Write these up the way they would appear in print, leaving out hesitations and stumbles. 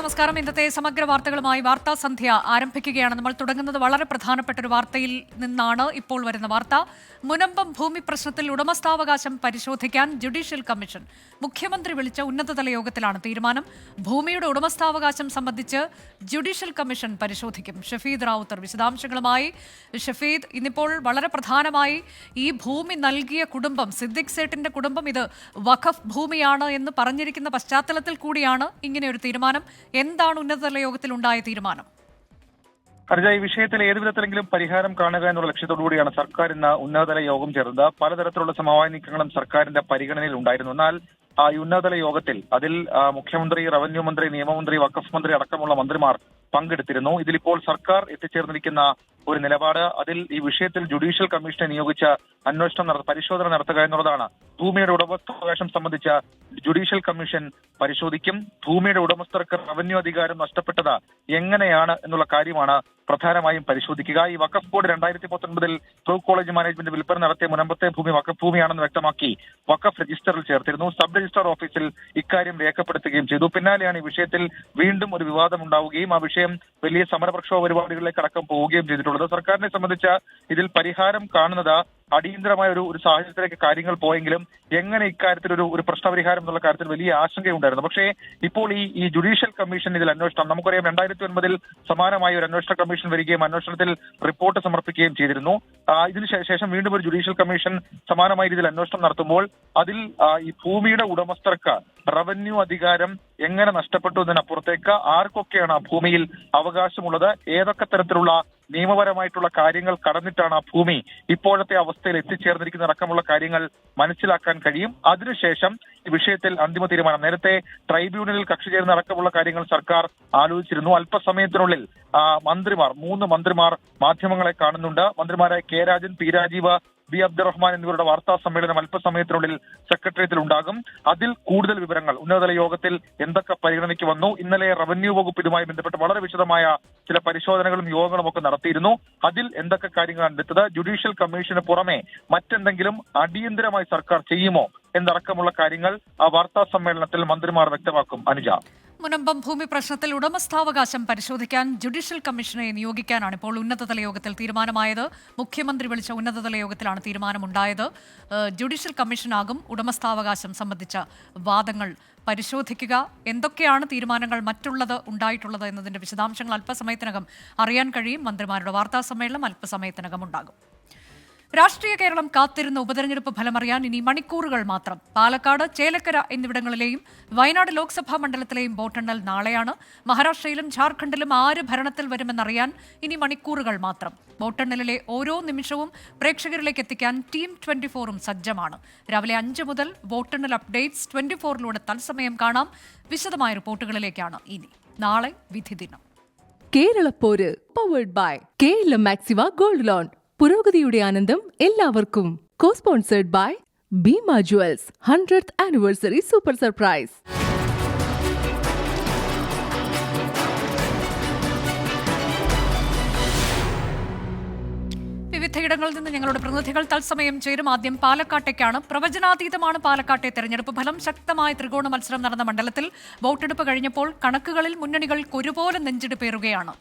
നമസ്കാരം. ഇന്നത്തെ സമഗ്ര വാർത്തകളുമായി വാർത്താ സന്ധ്യ ആരംഭിക്കുകയാണ്. നമ്മൾ തുടങ്ങുന്നത് വളരെ പ്രധാനപ്പെട്ട ഒരു വാർത്തയിൽ നിന്നാണ്. ഇപ്പോൾ വരുന്ന വാർത്ത: മുനമ്പം ഭൂമി പ്രശ്നത്തിൽ ഉടമസ്ഥാവകാശം പരിശോധിക്കാൻ ജുഡീഷ്യൽ കമ്മീഷൻ. മുഖ്യമന്ത്രി വിളിച്ച ഉന്നതതല യോഗത്തിലാണ് തീരുമാനം. ഭൂമിയുടെ ഉടമസ്ഥാവകാശം സംബന്ധിച്ച് ജുഡീഷ്യൽ കമ്മീഷൻ പരിശോധിക്കും. ഷഫീദ് റാവുത്തർ വിശദാംശങ്ങളുമായി. ഷഫീദ്, ഇന്നിപ്പോൾ വളരെ പ്രധാനമായി ഈ ഭൂമി നൽകിയ കുടുംബം, സിദ്ദിഖ് സേട്ടിന്റെ കുടുംബം, ഇത് വഖഫ് ഭൂമിയാണ് എന്ന് പറഞ്ഞിരിക്കുന്ന പശ്ചാത്തലത്തിൽ കൂടിയാണ് ഇങ്ങനെയൊരു തീരുമാനം. എന്താണ് ഉന്നതതല യോഗത്തിൽ ഉണ്ടായ തീരുമാനം? ഹർജ, ഈ വിഷയത്തിൽ ഏതുവിധത്തിലെങ്കിലും പരിഹാരം കാണുക എന്നുള്ള ലക്ഷ്യത്തോടുകൂടിയാണ് സർക്കാർ ഇന്ന് ഉന്നതതല യോഗം ചേർന്നത്. പലതരത്തിലുള്ള സമവായ നീക്കങ്ങളും സർക്കാരിന്റെ പരിഗണനയിൽ ഉണ്ടായിരുന്നു. എന്നാൽ ഈ ഉന്നതതല യോഗത്തിൽ അതിൽ മുഖ്യമന്ത്രി, റവന്യൂ മന്ത്രി, നിയമമന്ത്രി, വഖഫ് മന്ത്രി അടക്കമുള്ള മന്ത്രിമാർ പങ്കെടുത്തിരുന്നു. ഇതിലിപ്പോൾ സർക്കാർ എത്തിച്ചേർന്നിരിക്കുന്ന ഒരു നിലപാട്, അതിൽ ഈ വിഷയത്തിൽ ജുഡീഷ്യൽ കമ്മീഷനെ നിയോഗിച്ച് പരിശോധന നടത്തുക എന്നുള്ളതാണ്. ഭൂമിയുടെ ഉടമസ്ഥാവകാശം സംബന്ധിച്ച ജുഡീഷ്യൽ കമ്മീഷൻ പരിശോധിക്കും. ഭൂമിയുടെ ഉടമസ്ഥർക്ക് റവന്യൂ അധികാരം നഷ്ടപ്പെട്ടത് എങ്ങനെയാണ് എന്നുള്ള കാര്യമാണ് പ്രധാനമായും പരിശോധിക്കുക. ഈ വഖഫ് ബോർഡ് 2019 ബ്രൂക്ക് കോളേജ് മാനേജ്മെന്റ് വിൽപ്പന നടത്തിയ മുനമ്പത്തെ ഭൂമി വഖഫ് ഭൂമിയാണെന്ന് വ്യക്തമാക്കി വഖഫ് രജിസ്റ്ററിൽ ചേർത്തിരുന്നു. സബ് രജിസ്ട്രാർ ഓഫീസിൽ ഇക്കാര്യം രേഖപ്പെടുത്തുകയും ചെയ്തു. പിന്നാലെയാണ് ഈ വിഷയത്തിൽ വീണ്ടും ഒരു വിവാദം ഉണ്ടാവുകയും ആ വിഷയം വലിയ സമരപ്രക്ഷോഭ പരിപാടികളിലേക്ക് അടക്കം പോവുകയും ചെയ്തിട്ടുള്ളത്. സർക്കാരിനെ സംബന്ധിച്ച് ഇതിൽ പരിഹാരം കാണുന്നത് അടിയന്തരമായ ഒരു സാഹചര്യത്തിലേക്ക് കാര്യങ്ങൾ പോയെങ്കിലും എങ്ങനെ ഇക്കാര്യത്തിൽ ഒരു പ്രശ്നപരിഹാരം എന്നുള്ള കാര്യത്തിൽ വലിയ ആശങ്കയുണ്ടായിരുന്നു. പക്ഷേ ഇപ്പോൾ ഈ ജുഡീഷ്യൽ കമ്മീഷൻ ഇതിൽ അന്വേഷണം, നമുക്കറിയാം 2009 സമാനമായ ഒരു അന്വേഷണ കമ്മീഷൻ വരികയും അന്വേഷണത്തിൽ റിപ്പോർട്ട് സമർപ്പിക്കുകയും ചെയ്തിരുന്നു. ഇതിനുശേഷം വീണ്ടും ഒരു ജുഡീഷ്യൽ കമ്മീഷൻ സമാനമായ രീതിയിൽ അന്വേഷണം നടത്തുമ്പോൾ അതിൽ ഈ ഭൂമിയുടെ ഉടമസ്ഥർക്ക് റവന്യൂ അധികാരം എങ്ങനെ നഷ്ടപ്പെട്ടു എന്നതിനപ്പുറത്തേക്ക് ആർക്കൊക്കെയാണ് ആ ഭൂമിയിൽ അവകാശമുള്ളത്, ഏതൊക്കെ തരത്തിലുള്ള നിയമപരമായിട്ടുള്ള കാര്യങ്ങൾ കടന്നിട്ടാണ് ആ ഭൂമി ഇപ്പോഴത്തെ അവസ്ഥയിൽ എത്തിച്ചേർന്നിരിക്കുന്ന അടക്കമുള്ള കാര്യങ്ങൾ മനസ്സിലാക്കാൻ കഴിയും. അതിനുശേഷം ഈ വിഷയത്തിൽ അന്തിമ തീരുമാനം. നേരത്തെ ട്രൈബ്യൂണലിൽ കക്ഷി ചേരുന്ന അടക്കമുള്ള കാര്യങ്ങൾ സർക്കാർ ആലോചിച്ചിരുന്നു. അല്പസമയത്തിനുള്ളിൽ 3 മന്ത്രിമാർ മാധ്യമങ്ങളെ കാണുന്നുണ്ട്. മന്ത്രിമാരായ K Rajan, P Rajeev, B Abdurahman എന്നിവരുടെ വാർത്താ സമ്മേളനം അല്പസമയത്തിനുള്ളിൽ സെക്രട്ടേറിയറ്റിൽ ഉണ്ടാകും. അതിൽ കൂടുതൽ വിവരങ്ങൾ ഉന്നതതല യോഗത്തിൽ എന്തൊക്കെ പരിഗണനയ്ക്ക് വന്നു. ഇന്നലെ റവന്യൂ വകുപ്പ് ഇതുമായി ബന്ധപ്പെട്ട് വളരെ വിശദമായ ചില പരിശോധനകളും യോഗങ്ങളും ഒക്കെ നടത്തിയിരുന്നു. അതിൽ എന്തൊക്കെ കാര്യങ്ങളാണ് എടുത്തത്, ജുഡീഷ്യൽ കമ്മീഷന് പുറമെ മറ്റെന്തെങ്കിലും അടിയന്തരമായി സർക്കാർ ചെയ്യുമോ എന്നടക്കമുള്ള കാര്യങ്ങൾ ആ വാർത്താ സമ്മേളനത്തിൽ മന്ത്രിമാർ വ്യക്തമാക്കും. അനുജ, മുനമ്പം ഭൂമി പ്രശ്നത്തിൽ ഉടമസ്ഥാവകാശം പരിശോധിക്കാൻ ജുഡീഷ്യൽ കമ്മീഷനെ നിയോഗിക്കാനാണ് ഇപ്പോൾ ഉന്നതതല യോഗത്തിൽ തീരുമാനമായത്. മുഖ്യമന്ത്രി വിളിച്ച ഉന്നതതല യോഗത്തിലാണ് തീരുമാനമുണ്ടായത്. ജുഡീഷ്യൽ കമ്മീഷനാകും ഉടമസ്ഥാവകാശം സംബന്ധിച്ച വാദങ്ങൾ പരിശോധിക്കുക. എന്തൊക്കെയാണ് തീരുമാനങ്ങൾ ഉണ്ടായിട്ടുള്ളത് എന്നതിന്റെ വിശദാംശങ്ങൾ അല്പസമയത്തിനകം അറിയാൻ കഴിയും. മന്ത്രിമാരുടെ വാർത്താ സമ്മേളനം അല്പസമയത്തിനകം ഉണ്ടാകും. രാഷ്ട്രീയ കേരളം കാത്തിരുന്ന ഉപതെരഞ്ഞെടുപ്പ് ഫലമറിയാൻ ഇനി മണിക്കൂറുകൾ മാത്രം. പാലക്കാട്, ചേലക്കര എന്നിവിടങ്ങളിലെയും വയനാട് ലോക്സഭാ മണ്ഡലത്തിലെയും വോട്ടെണ്ണൽ നാളെയാണ്. മഹാരാഷ്ട്രയിലും ഝാർഖണ്ഡിലും ആര് ഭരണത്തിൽ വരുമെന്നറിയാൻ ഇനി മണിക്കൂറുകൾ മാത്രം. വോട്ടെണ്ണലിലെ ഓരോ നിമിഷവും പ്രേക്ഷകരിലേക്ക് എത്തിക്കാൻ ടീം 24 സജ്ജമാണ്. രാവിലെ 5 മുതൽ വോട്ടെണ്ണൽ അപ്ഡേറ്റ്സ് 24 തത്സമയം കാണാം. വിശദമായ റിപ്പോർട്ടുകളിലേക്കാണ് ഇനി. നാളെ വിധി ദിനം. കേരളപ്പോര് powered by KLM Maxima gold loan. പുരോഗതിയുടെ ആനന്ദം എല്ലാവർക്കും. Co-sponsored by Bhima jewels 100th anniversary super surprise. വിവിധയിടങ്ങളിൽ നിന്ന് ഞങ്ങളുടെ പ്രതിനിധികൾ തത്സമയം ചേരും. ആദ്യം പാലക്കാട്ടേക്കാണ്. പ്രവചനാതീതമാണ് പാലക്കാട്ടെ തെരഞ്ഞെടുപ്പ് ഫലം. ശക്തമായ ത്രികോണ മത്സരം നടന്ന മണ്ഡലത്തിൽ വോട്ടെടുപ്പ് കഴിഞ്ഞപ്പോൾ കണക്കുകളിൽ മുന്നണികൾക്ക് ഒരുപോലെ നെഞ്ചിടിപ്പേറുകയാണ്.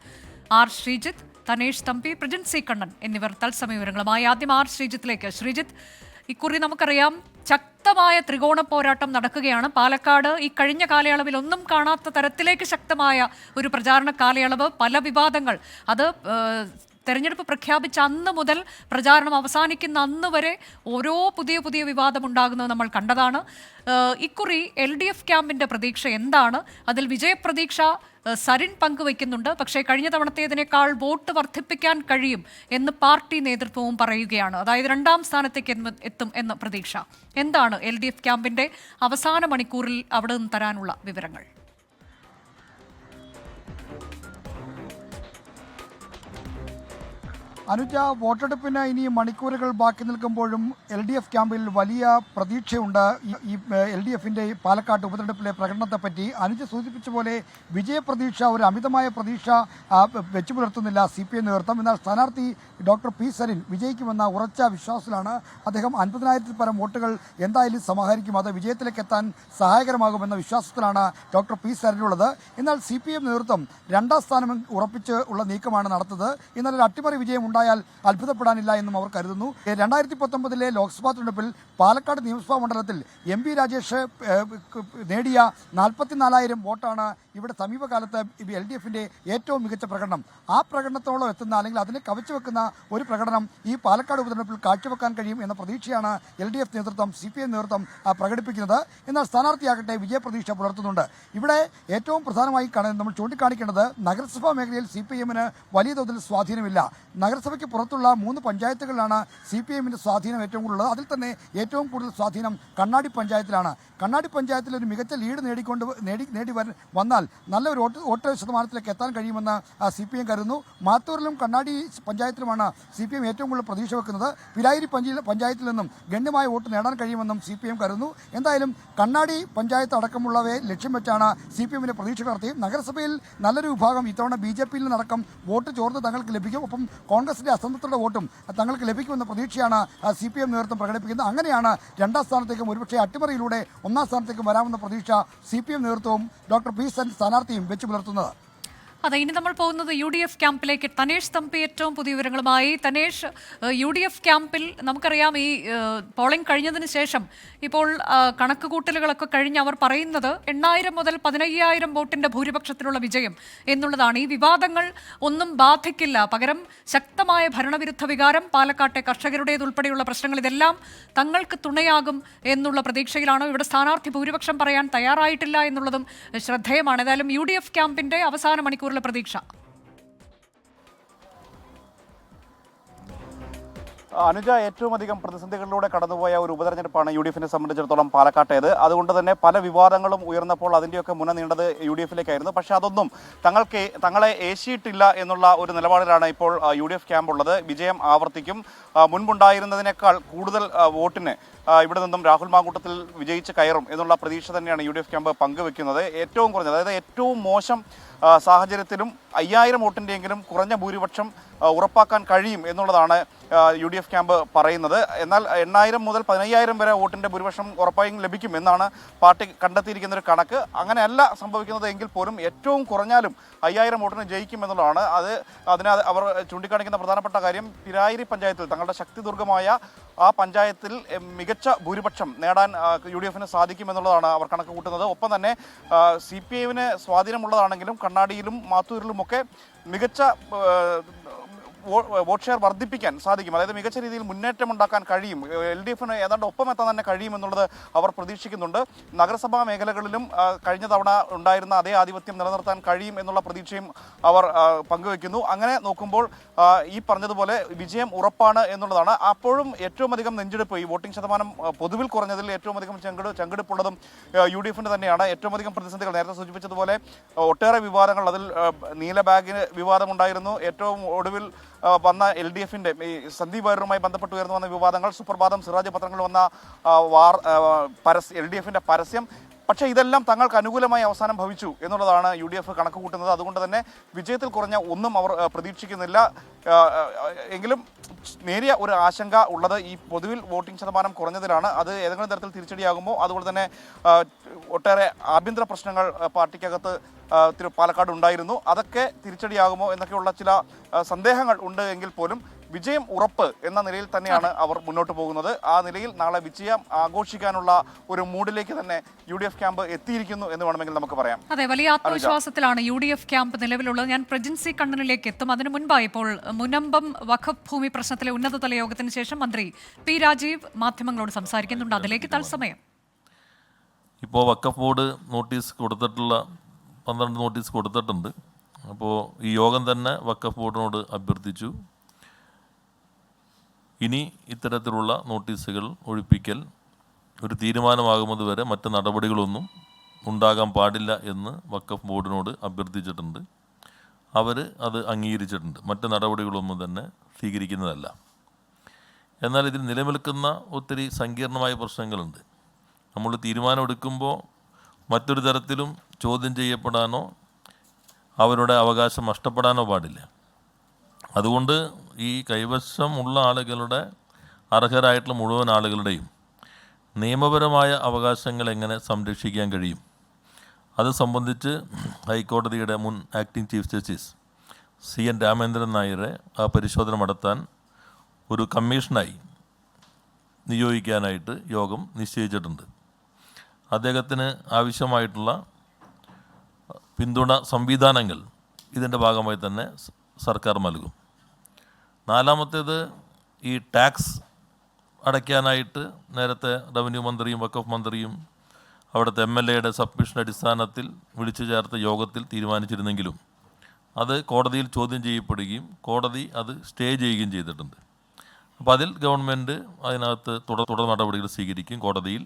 ആർ ശ്രീജിത്ത്, തനേഷ് തമ്പി, പ്രജിൻ സി കണ്ണൻ എന്നിവർ തത്സമയ വിവരങ്ങളുമായി. ആദ്യം ആർ ശ്രീജിത്തിലേക്ക്. ശ്രീജിത്ത്, ഇക്കുറി നമുക്കറിയാം ശക്തമായ ത്രികോണ പോരാട്ടം നടക്കുകയാണ്. പാലക്കാട് ഈ കഴിഞ്ഞ കാലയളവിൽ ഒന്നും കാണാത്ത തരത്തിലേക്ക് ശക്തമായ ഒരു പ്രചാരണ കാലയളവ്, പല വിവാദങ്ങൾ. അത് തെരഞ്ഞെടുപ്പ് പ്രഖ്യാപിച്ച അന്ന് മുതൽ പ്രചാരണം അവസാനിക്കുന്ന അന്ന് വരെ ഓരോ പുതിയ വിവാദമുണ്ടാകുന്നത് നമ്മൾ കണ്ടതാണ്. ഇക്കുറി LDF ക്യാമ്പിന്റെ പ്രതീക്ഷ എന്താണ്? അതിൽ വിജയപ്രതീക്ഷ സരിൻ പങ്കുവയ്ക്കുന്നുണ്ട്. പക്ഷേ കഴിഞ്ഞ തവണത്തേതിനേക്കാൾ വോട്ട് വർദ്ധിപ്പിക്കാൻ കഴിയും എന്ന് പാർട്ടി നേതൃത്വവും പറയുകയാണ്. അതായത് 2ാം സ്ഥാനത്തേക്ക് എത്തും എന്ന പ്രതീക്ഷ. എന്താണ് LDF ക്യാമ്പിന്റെ അവസാന മണിക്കൂറിൽ അവിടെ നിന്ന് തരാനുള്ള വിവരങ്ങൾ? അനുജ, വോട്ടെടുപ്പിന് ഇനി മണിക്കൂറുകൾ ബാക്കി നിൽക്കുമ്പോഴും LDF ക്യാമ്പിൽ വലിയ പ്രതീക്ഷയുണ്ട്. ഈ LDFിൻ്റെ പാലക്കാട് ഉപതെരഞ്ഞെടുപ്പിലെ പ്രകടനത്തെപ്പറ്റി അനുജ സൂചിപ്പിച്ച പോലെ വിജയപ്രതീക്ഷ, ഒരു അമിതമായ പ്രതീക്ഷ വെച്ചു പുലർത്തുന്നില്ല CPI നേതൃത്വം. എന്നാൽ സ്ഥാനാർത്ഥി ഡോക്ടർ പി സരിൻ വിജയിക്കുമെന്ന ഉറച്ച വിശ്വാസത്തിലാണ്. അദ്ദേഹം 50,000-ൽ പരം വോട്ടുകൾ എന്തായാലും സമാഹരിക്കും, അത് വിജയത്തിലേക്ക് എത്താൻ സഹായകരമാകുമെന്ന വിശ്വാസത്തിലാണ് ഡോക്ടർ പി സരിനുള്ളത്. എന്നാൽ CPM നേതൃത്വം 2ാം സ്ഥാനം ഉറപ്പിച്ച് ഉള്ള നീക്കമാണ് നടത്തുന്നത്. എന്നാൽ ഒരു അട്ടിമറി വിജയം ഉണ്ടായാൽ അത്ഭുതപ്പെടാനില്ല എന്നും അവർ കരുതുന്നു. 2019 ലോക്സഭാ തെരഞ്ഞെടുപ്പിൽ പാലക്കാട് നിയമസഭാ മണ്ഡലത്തിൽ MP രാജേഷ് നേടിയ 44,000 വോട്ടാണ് ഇവിടെ സമീപകാലത്ത് LDFിൻ്റെ ഏറ്റവും മികച്ച പ്രകടനം. ആ പ്രകടനത്തോളം എത്തുന്ന, അല്ലെങ്കിൽ അതിനെ കവച്ചു വെക്കുന്ന ഒരു പ്രകടനം ഈ പാലക്കാട് ഉപതെരഞ്ഞെടുപ്പിൽ കാഴ്ചവെക്കാൻ കഴിയും എന്ന പ്രതീക്ഷയാണ് LDF നേതൃത്വം, CPI നേതൃത്വം പ്രകടിപ്പിക്കുന്നത്. എന്നാൽ സ്ഥാനാർത്ഥിയാകട്ടെ വിജയപ്രതീക്ഷ പുലർത്തുന്നുണ്ട്. ഇവിടെ ഏറ്റവും പ്രധാനമായി നമ്മൾ ചൂണ്ടിക്കാണിക്കേണ്ടത് നഗരസഭാ മേഖലയിൽ CPMന് വലിയ തോതിൽ സ്വാധീനമില്ല. നഗരസഭയ്ക്ക് പുറത്തുള്ള 3 പഞ്ചായത്തുകളിലാണ് CPMന്റെ സ്വാധീനം ഏറ്റവും കൂടുതലുള്ളത്. അതിൽ തന്നെ ഏറ്റവും കൂടുതൽ സ്വാധീനം കണ്ണാടി പഞ്ചായത്തിലാണ്. കണ്ണാടി പഞ്ചായത്തിൽ ഒരു മികച്ച ലീഡ് നേടി വന്നാൽ നല്ലൊരു വോട്ട് ശതമാനത്തിലേക്ക് എത്താൻ കഴിയുമെന്ന് CPM കരുതുന്നു. മാത്തൂരിലും കണ്ണാടി പഞ്ചായത്തിലുമാണ് CPM ഏറ്റവും കൂടുതൽ പ്രതീക്ഷ വെക്കുന്നത്. പിരായിരി പഞ്ചായത്തിൽ നിന്നും ഗണ്യമായ വോട്ട് നേടാൻ കഴിയുമെന്നും CPM കരുതുന്നു. എന്തായാലും കണ്ണാടി പഞ്ചായത്ത് അടക്കമുള്ളവയെ ലക്ഷ്യം വെച്ചാണ് CPMന്റെ പ്രതീക്ഷ നടത്തിയും. നഗരസഭയിൽ നല്ലൊരു വിഭാഗം ഇത്തവണ BJPയിൽ നിന്നടക്കം വോട്ട് ചോർന്ന് തങ്ങൾക്ക് ലഭിക്കും. ഒപ്പം കോൺഗ്രസിന്റെ അസംതൃപ്തിയുടെ വോട്ടും തങ്ങൾക്ക് ലഭിക്കുമെന്ന പ്രതീക്ഷയാണ് CPM നേതൃത്വം പ്രകടിപ്പിക്കുന്നത്. അങ്ങനെയാണ് 2ാം സ്ഥാനത്തേക്കും ഒരുപക്ഷെ അട്ടിമറിയിലൂടെ 1ാം സ്ഥാനത്തേക്കും വരാമെന്ന പ്രതീക്ഷ CPM നേതൃത്വവും ഡോക്ടർ പി സരിൻ സ്ഥാനാർത്ഥിയും വെച്ചു പുലർത്തുന്നത്. അതെ, ഇനി നമ്മൾ പോകുന്നത് UDF ക്യാമ്പിലേക്ക്. തനേഷ് തമ്പി ഏറ്റവും പുതിയ വിവരങ്ങളുമായി. തനേഷ്, UDF ക്യാമ്പിൽ നമുക്കറിയാം ഈ പോളിംഗ് കഴിഞ്ഞതിന് ശേഷം ഇപ്പോൾ കണക്കുകൂട്ടലുകളൊക്കെ കഴിഞ്ഞ് അവർ പറയുന്നത് 8,000 മുതൽ 15,000 വോട്ടിന്റെ ഭൂരിപക്ഷത്തിലുള്ള വിജയം എന്നുള്ളതാണ്. ഈ വിവാദങ്ങൾ ഒന്നും ബാധിക്കില്ല, പകരം ശക്തമായ ഭരണവിരുദ്ധ വികാരം, പാലക്കാട്ടെ കർഷകരുടേതുൾപ്പെടെയുള്ള പ്രശ്നങ്ങൾ, ഇതെല്ലാം തങ്ങൾക്ക് തുണയാകും എന്നുള്ള പ്രതീക്ഷയിലാണോ? ഇവിടെ സ്ഥാനാർത്ഥി ഭൂരിപക്ഷം പറയാൻ തയ്യാറായിട്ടില്ല എന്നുള്ളതും ശ്രദ്ധേയമാണ്. ഏതായാലും UDF ക്യാമ്പിന്റെ അവസാന മണിക്കൂർ പ്രതീക്ഷ. അനുജ, ഏറ്റവും അധികം പ്രതിസന്ധികളിലൂടെ കടന്നുപോയ ഒരു ഉപതെരഞ്ഞെടുപ്പാണ് UDFിനെ സംബന്ധിച്ചിടത്തോളം പാലക്കാട്ടേത്. അതുകൊണ്ട് തന്നെ പല വിവാദങ്ങളും ഉയർന്നപ്പോൾ അതിൻ്റെയൊക്കെ മുന നീണ്ടത് UDFിലേക്കായിരുന്നു. പക്ഷേ അതൊന്നും തങ്ങളെ ഏശിയിട്ടില്ല എന്നുള്ള ഒരു നിലപാടിലാണ് ഇപ്പോൾ UDF ക്യാമ്പ് ഉള്ളത്. വിജയം ആവർത്തിക്കും. മുൻപുണ്ടായിരുന്നതിനേക്കാൾ കൂടുതൽ വോട്ടിന് ഇവിടെ നിന്നും രാഹുൽ മാങ്കൂട്ടത്തിൽ വിജയിച്ച് കയറും എന്നുള്ള പ്രതീക്ഷ തന്നെയാണ് UDF ക്യാമ്പ് പങ്കുവെക്കുന്നത്. ഏറ്റവും കുറഞ്ഞത്, അതായത് ഏറ്റവും മോശം സാഹചര്യത്തിലും 5,000 വോട്ടിൻ്റെയെങ്കിലും കുറഞ്ഞ ഭൂരിപക്ഷം ഉറപ്പാക്കാൻ കഴിയും എന്നുള്ളതാണ് UDF ക്യാമ്പ് പറയുന്നത്. എന്നാൽ 8,000 മുതൽ 15,000 വരെ വോട്ടിൻ്റെ ഭൂരിപക്ഷം ഉറപ്പായും ലഭിക്കും എന്നാണ് പാർട്ടി കണ്ടെത്തിയിരിക്കുന്ന ഒരു കണക്ക്. അങ്ങനെയല്ല സംഭവിക്കുന്നത് എങ്കിൽ പോലും ഏറ്റവും കുറഞ്ഞാലും 5,000 വോട്ടിന് ജയിക്കും എന്നുള്ളതാണ്. അവർ ചൂണ്ടിക്കാണിക്കുന്ന പ്രധാനപ്പെട്ട കാര്യം, പിരായിരി പഞ്ചായത്തിൽ, തങ്ങളുടെ ശക്തിദുർഗമായ ആ പഞ്ചായത്തിൽ മികച്ച ഭൂരിപക്ഷം നേടാൻ UDFിന് സാധിക്കുമെന്നുള്ളതാണ് അവർ കണക്ക് കൂട്ടുന്നത്. ഒപ്പം തന്നെ CPIന് സ്വാധീനമുള്ളതാണെങ്കിലും കണ്ണാടിയിലും മാത്തൂരിലുമൊക്കെ മികച്ച വോട്ട് ഷെയർ വർദ്ധിപ്പിക്കാൻ സാധിക്കും. അതായത് മികച്ച രീതിയിൽ മുന്നേറ്റം ഉണ്ടാക്കാൻ കഴിയും, LDFിന് ഏതാണ്ട് ഒപ്പം എത്താൻ തന്നെ കഴിയുമെന്നുള്ളത് അവർ പ്രതീക്ഷിക്കുന്നുണ്ട്. നഗരസഭാ മേഖലകളിലും കഴിഞ്ഞ തവണ ഉണ്ടായിരുന്ന അതേ ആധിപത്യം നിലനിർത്താൻ കഴിയും എന്നുള്ള പ്രതീക്ഷയും അവർ പങ്കുവെക്കുന്നു. അങ്ങനെ നോക്കുമ്പോൾ ഈ പറഞ്ഞതുപോലെ വിജയം ഉറപ്പാണ് എന്നുള്ളതാണ്. അപ്പോഴും ഏറ്റവും അധികം നെഞ്ചെടുപ്പ്, ഈ വോട്ടിംഗ് ശതമാനം പൊതുവിൽ കുറഞ്ഞതിൽ ഏറ്റവും അധികം ചെങ്കെടുപ്പുള്ളതും UDFിന് തന്നെയാണ്. ഏറ്റവും അധികം പ്രതിസന്ധികൾ, നേരത്തെ സൂചിപ്പിച്ചതുപോലെ ഒട്ടേറെ വിവാദങ്ങൾ, അതിൽ നീല ബാഗിന് വിവാദമുണ്ടായിരുന്നു. ഏറ്റവും ഒടുവിൽ വന്ന LDFിൻ്റെ ഈ സന്ദീപ് വാര്യരുമായി ബന്ധപ്പെട്ട് ഉയർന്നു വന്ന വിവാദങ്ങൾ, സുപ്രഭാതം സിറാജ് പത്രങ്ങളിൽ വന്ന LDFിൻ്റെ പരസ്യം. പക്ഷേ ഇതെല്ലാം തങ്ങൾക്ക് അനുകൂലമായി അവസാനം ഭവിച്ചു എന്നുള്ളതാണ് UDF കണക്ക് കൂട്ടുന്നത്. അതുകൊണ്ട് തന്നെ വിജയത്തിൽ കുറഞ്ഞ ഒന്നും അവർ പ്രതീക്ഷിക്കുന്നില്ല. എങ്കിലും നേരിയ ഒരു ആശങ്ക ഉള്ളത് ഈ പൊതുവിൽ വോട്ടിംഗ് ശതമാനം കുറഞ്ഞതിലാണ്. അത് ഏതെങ്കിലും തരത്തിൽ തിരിച്ചടിയാകുമോ, അതുപോലെ തന്നെ ഒട്ടേറെ ആഭ്യന്തര പ്രശ്നങ്ങൾ പാർട്ടിക്കകത്ത് പാലക്കാട് ഉണ്ടായിരുന്നു, അതൊക്കെ തിരിച്ചടിയാകുമോ എന്നൊക്കെയുള്ള ചില സന്ദേഹങ്ങൾ ഉണ്ട് എങ്കിൽ പോലും വിജയം ഉറപ്പ് എന്ന നിലയിൽ തന്നെയാണ് അവർ മുന്നോട്ട് പോകുന്നത്. ആ നിലയിൽ നാളെ വിജയം ആഘോഷിക്കാനുള്ള ഒരു മൂഡിലേക്ക് തന്നെ UDF ക്യാമ്പ് എത്തിയിരിക്കുന്നു എന്ന് വേണമെങ്കിൽ നമുക്ക് പറയാം. അതെ, വലിയ ആത്മവിശ്വാസത്തിലാണ് UDF ക്യാമ്പ് നിലവിലുള്ളത്. ഞാൻ പ്രജിൻസി കണ്ണനിലേക്ക് എത്തും. അതിനു മുൻപായി ഇപ്പോൾ മുനമ്പം വഖഫ് ഭൂമി പ്രശ്നത്തിലെ ഉന്നതതല യോഗത്തിന് ശേഷം മന്ത്രി P രാജീവ് മാധ്യമങ്ങളോട് സംസാരിക്കുന്നുണ്ട്. അതിലേക്ക് തത്സമയം. ഇപ്പോൾ വഖഫ് ബോർഡ് നോട്ടീസ് കൊടുത്തിട്ടുള്ള 12 നോട്ടീസ് കൊടുത്തിട്ടുണ്ട്. അപ്പോൾ ഈ യോഗം തന്നെ വഖഫ് ബോർഡിനോട് അഭ്യർത്ഥിച്ചു, ഇനി ഇത്തരത്തിലുള്ള നോട്ടീസുകൾ ഒഴിപ്പിക്കൽ ഒരു തീരുമാനമാകുന്നത് വരെ മറ്റ് നടപടികളൊന്നും ഉണ്ടാകാൻ പാടില്ല എന്ന് വഖഫ് ബോർഡിനോട് അഭ്യർത്ഥിച്ചിട്ടുണ്ട്. അവർ അത് അംഗീകരിച്ചിട്ടുണ്ട്. മറ്റ് നടപടികളൊന്നും തന്നെ സ്വീകരിക്കുന്നതല്ല. എന്നാൽ ഇതിൽ നിലനിൽക്കുന്ന ഒത്തിരി സങ്കീർണമായ പ്രശ്നങ്ങളുണ്ട്. നമ്മൾ തീരുമാനമെടുക്കുമ്പോൾ മറ്റൊരു തരത്തിലും ചോദ്യം ചെയ്യപ്പെടാനോ അവരുടെ അവകാശം നഷ്ടപ്പെടാനോ പാടില്ല. അതുകൊണ്ട് ഈ കൈവശമുള്ള ആളുകളുടെ അർഹരായിട്ടുള്ള മുഴുവൻ ആളുകളുടെയും നിയമപരമായ അവകാശങ്ങൾ എങ്ങനെ സംരക്ഷിക്കാൻ കഴിയും, അത് സംബന്ധിച്ച് ഹൈക്കോടതിയുടെ മുൻ acting chief justice CN Ramendran നായരെ ആ പരിശോധന നടത്താൻ ഒരു കമ്മീഷനായി നിയോഗിക്കാനായിട്ട് യോഗം നിശ്ചയിച്ചിട്ടുണ്ട്. അദ്ദേഹത്തിന് ആവശ്യമായിട്ടുള്ള പിന്തുണ സംവിധാനങ്ങൾ ഇതിൻ്റെ ഭാഗമായി തന്നെ സർക്കാർ നൽകും. നാലാമത്തേത്, ഈ ടാക്സ് അടയ്ക്കാനായിട്ട് നേരത്തെ റവന്യൂ മന്ത്രിയും വഖഫ് മന്ത്രിയും അവിടുത്തെ MLAയുടെ സബ്മിഷൻ അടിസ്ഥാനത്തിൽ വിളിച്ചു ചേർത്ത യോഗത്തിൽ തീരുമാനിച്ചിരുന്നെങ്കിലും അത് കോടതിയിൽ ചോദ്യം ചെയ്യപ്പെടുകയും കോടതി അത് സ്റ്റേ ചെയ്യുകയും ചെയ്തിട്ടുണ്ട്. അപ്പോൾ അതിൽ ഗവൺമെൻറ് അതിനകത്ത് തുടർ നടപടികൾ സ്വീകരിക്കും. കോടതിയിൽ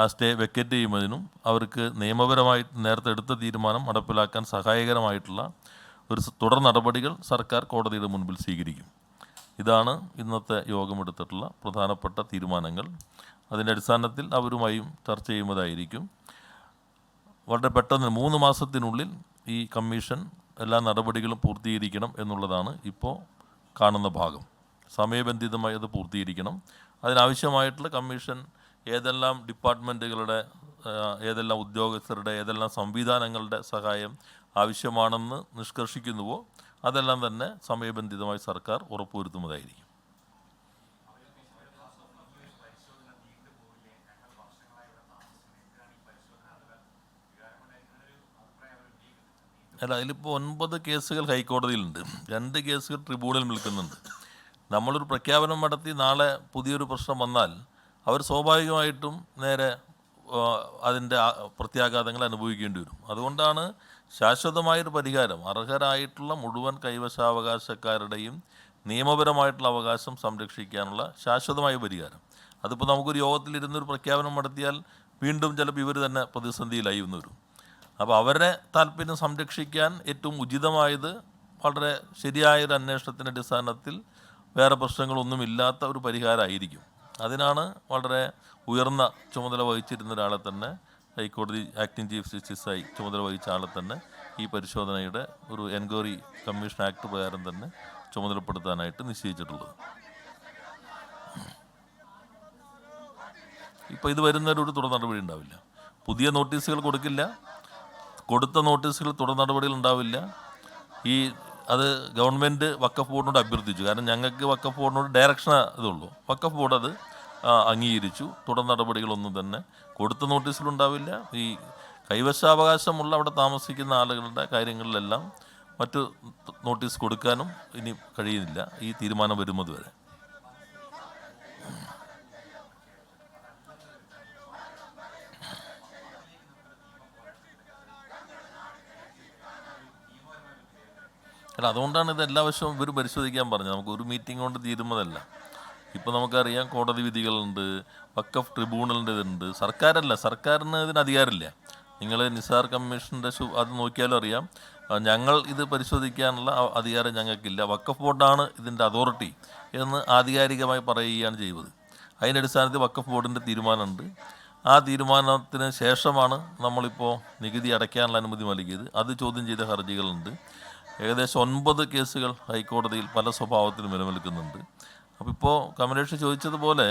ആ സ്റ്റേ വെക്കേറ്റ് ചെയ്യുന്നതിനും അവർക്ക് നിയമപരമായി നേരത്തെ എടുത്ത തീരുമാനം നടപ്പിലാക്കാൻ സഹായകരമായിട്ടുള്ള ഒരു തുടർ നടപടികൾ സർക്കാർ കോടതിയുടെ മുൻപിൽ സ്വീകരിക്കും. ഇതാണ് ഇന്നത്തെ യോഗമെടുത്തിട്ടുള്ള പ്രധാനപ്പെട്ട തീരുമാനങ്ങൾ. അതിൻ്റെ അടിസ്ഥാനത്തിൽ അവരുമായും ചർച്ച ചെയ്യുന്നതായിരിക്കും. വളരെ പെട്ടെന്ന് 3 മാസത്തിനുള്ളിൽ ഈ കമ്മീഷൻ എല്ലാ നടപടികളും പൂർത്തീകരിക്കണം എന്നുള്ളതാണ് ഇപ്പോൾ കാണുന്ന ഭാഗം. സമയബന്ധിതമായി അത് പൂർത്തീകരിക്കണം. അതിനാവശ്യമായിട്ടുള്ള കമ്മീഷൻ ഏതെല്ലാം ഡിപ്പാർട്ട്മെൻറ്റുകളുടെ, ഏതെല്ലാം ഉദ്യോഗസ്ഥരുടെ, ഏതെല്ലാം സംവിധാനങ്ങളുടെ സഹായം ആവശ്യമാണെന്ന് നിഷ്കർഷിക്കുന്നുവോ അതെല്ലാം തന്നെ സമയബന്ധിതമായി സർക്കാർ ഉറപ്പുവരുത്തുന്നതായിരിക്കും. അല്ല, അതിലിപ്പോൾ 9 കേസുകൾ ഹൈക്കോടതിയിലുണ്ട്, 2 കേസുകൾ ട്രിബ്യൂണലിൽ നിൽക്കുന്നുണ്ട്. നമ്മളൊരു പ്രഖ്യാപനം നടത്തി നാളെ പുതിയൊരു പ്രശ്നം വന്നാൽ അവർ സ്വാഭാവികമായിട്ടും നേരെ അതിൻ്റെ പ്രത്യാഘാതങ്ങൾ അനുഭവിക്കേണ്ടി വരും. അതുകൊണ്ടാണ് ശാശ്വതമായൊരു പരിഹാരം, അർഹരായിട്ടുള്ള മുഴുവൻ കൈവശാവകാശക്കാരുടെയും നിയമപരമായിട്ടുള്ള അവകാശം സംരക്ഷിക്കാനുള്ള ശാശ്വതമായ പരിഹാരം. അതിപ്പോൾ നമുക്കൊരു യോഗത്തിലിരുന്നൊരു പ്രഖ്യാപനം നടത്തിയാൽ വീണ്ടും ചിലപ്പോൾ ഇവർ തന്നെ പ്രതിസന്ധിയിലായി എന്ന് വരും. അപ്പോൾ അവരുടെ താല്പര്യം സംരക്ഷിക്കാൻ ഏറ്റവും ഉചിതമായത് വളരെ ശരിയായൊരു അന്വേഷണത്തിൻ്റെ അടിസ്ഥാനത്തിൽ വേറെ പ്രശ്നങ്ങളൊന്നുമില്ലാത്ത ഒരു പരിഹാരമായിരിക്കും. അതിനാണ് വളരെ ഉയർന്ന ചുമതല വഹിച്ചിരുന്ന ഒരാളെ തന്നെ, ഹൈക്കോടതി ആക്ടിംഗ് ചീഫ് ജസ്റ്റിസായി ചുമതല വഹിച്ച ആളെ തന്നെ ഈ പരിശോധനയുടെ ഒരു എൻക്വയറി കമ്മീഷൻ ആക്ട് പ്രകാരം തന്നെ ചുമതലപ്പെടുത്താനായിട്ട് നിശ്ചയിച്ചിട്ടുള്ളത്. ഇപ്പോൾ ഇത് വരുന്നവരൊരു തുടർ നടപടി ഉണ്ടാവില്ല. പുതിയ നോട്ടീസുകൾ കൊടുക്കില്ല, കൊടുത്ത നോട്ടീസുകൾ തുടർ നടപടികൾ ഉണ്ടാവില്ല. അത് ഗവൺമെൻറ് വഖഫ് ബോർഡിനോട് അഭ്യർത്ഥിച്ചു. കാരണം ഞങ്ങൾക്ക് വഖഫ് ബോർഡിനോട് ഡയറക്ഷൻ ഇതുള്ളൂ. വഖഫ് ബോർഡ് അത് അംഗീകരിച്ചു. തുടർ നടപടികളൊന്നും തന്നെ കൊടുത്ത നോട്ടീസിലുണ്ടാവില്ല. ഈ കൈവശാവകാശമുള്ള അവിടെ താമസിക്കുന്ന ആളുകളുടെ കാര്യങ്ങളിലെല്ലാം മറ്റു നോട്ടീസ് കൊടുക്കാനും ഇനി കഴിയുന്നില്ല ഈ തീരുമാനം വരുന്നത് വരെ. അല്ല, അതുകൊണ്ടാണ് ഇത് എല്ലാ വർഷവും ഇവർ പരിശോധിക്കാൻ പറഞ്ഞത്. നമുക്ക് ഒരു മീറ്റിംഗ് കൊണ്ട് തീരുന്നതല്ല. ഇപ്പോൾ നമുക്കറിയാം കോടതി വിധികളുണ്ട്, വഖഫ് ട്രിബ്യൂണലിൻ്റെ ഇതുണ്ട്. സർക്കാരിന് ഇതിന് അധികാരമില്ല. നിങ്ങൾ നിസാർ കമ്മീഷൻ്റെ അത് നോക്കിയാലും അറിയാം, ഞങ്ങൾ ഇത് പരിശോധിക്കാനുള്ള അധികാരം ഞങ്ങൾക്കില്ല, വഖഫ് ബോർഡാണ് ഇതിൻ്റെ അതോറിറ്റി എന്ന് ആധികാരികമായി പറയുകയാണ് ചെയ്തത്. അതിൻ്റെ അടിസ്ഥാനത്തിൽ വഖഫ് ബോർഡിൻ്റെ തീരുമാനമുണ്ട്. ആ തീരുമാനത്തിന് ശേഷമാണ് നമ്മളിപ്പോൾ നികുതി അടയ്ക്കാനുള്ള അനുമതി നൽകിയത്. അത് ചോദ്യം ചെയ്ത ഹർജികളുണ്ട്. ഏകദേശം 9 കേസുകൾ ഹൈക്കോടതിയിൽ പല സ്വഭാവത്തിലും നിലനിൽക്കുന്നുണ്ട്. അപ്പോൾ ഇപ്പോൾ കമലേഷ് ചോദിച്ചതുപോലെ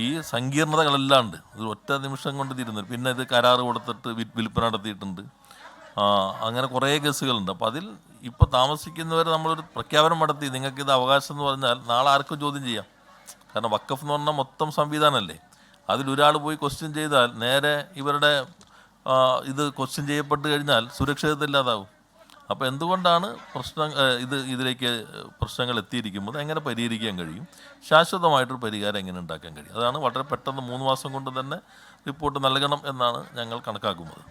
ഈ സങ്കീർണതകളെല്ലാം ഉണ്ട്. ഇത് ഒറ്റ നിമിഷം കൊണ്ട് തീരുന്നു. പിന്നെ ഇത് കരാറ് കൊടുത്തിട്ട് വിൽപ്പന നടത്തിയിട്ടുണ്ട്. അങ്ങനെ കുറേ കേസുകളുണ്ട്. അപ്പോൾ അതിൽ ഇപ്പോൾ താമസിക്കുന്നവരെ നമ്മളൊരു പ്രഖ്യാപനം നടത്തി നിങ്ങൾക്കിത് അവകാശം എന്ന് പറഞ്ഞാൽ നാളെ ആർക്കും ചോദ്യം ചെയ്യാം. കാരണം വഖഫ് എന്ന് പറഞ്ഞാൽ മൊത്തം സംവിധാനമല്ലേ. അതിലൊരാൾ പോയി ക്വസ്റ്റ്യൻ ചെയ്താൽ നേരെ ഇവരുടെ ഇത് ക്വസ്റ്റ്യൻ ചെയ്യപ്പെട്ട് കഴിഞ്ഞാൽ സുരക്ഷിതത്വമില്ലാതാവും. അപ്പോൾ എന്തുകൊണ്ടാണ് ഇതിലേക്ക് പ്രശ്നങ്ങൾ എത്തിയിരിക്കുമ്പോൾ എങ്ങനെ പരിഹരിക്കാൻ കഴിയും, ശാശ്വതമായിട്ടൊരു പരിഹാരം എങ്ങനെ ഉണ്ടാക്കാൻ കഴിയും, അതാണ് വളരെ പെട്ടെന്ന് 3 മാസം കൊണ്ട് തന്നെ റിപ്പോർട്ട് നൽകണം എന്നാണ് ഞങ്ങൾ കണക്കാക്കുന്നത്.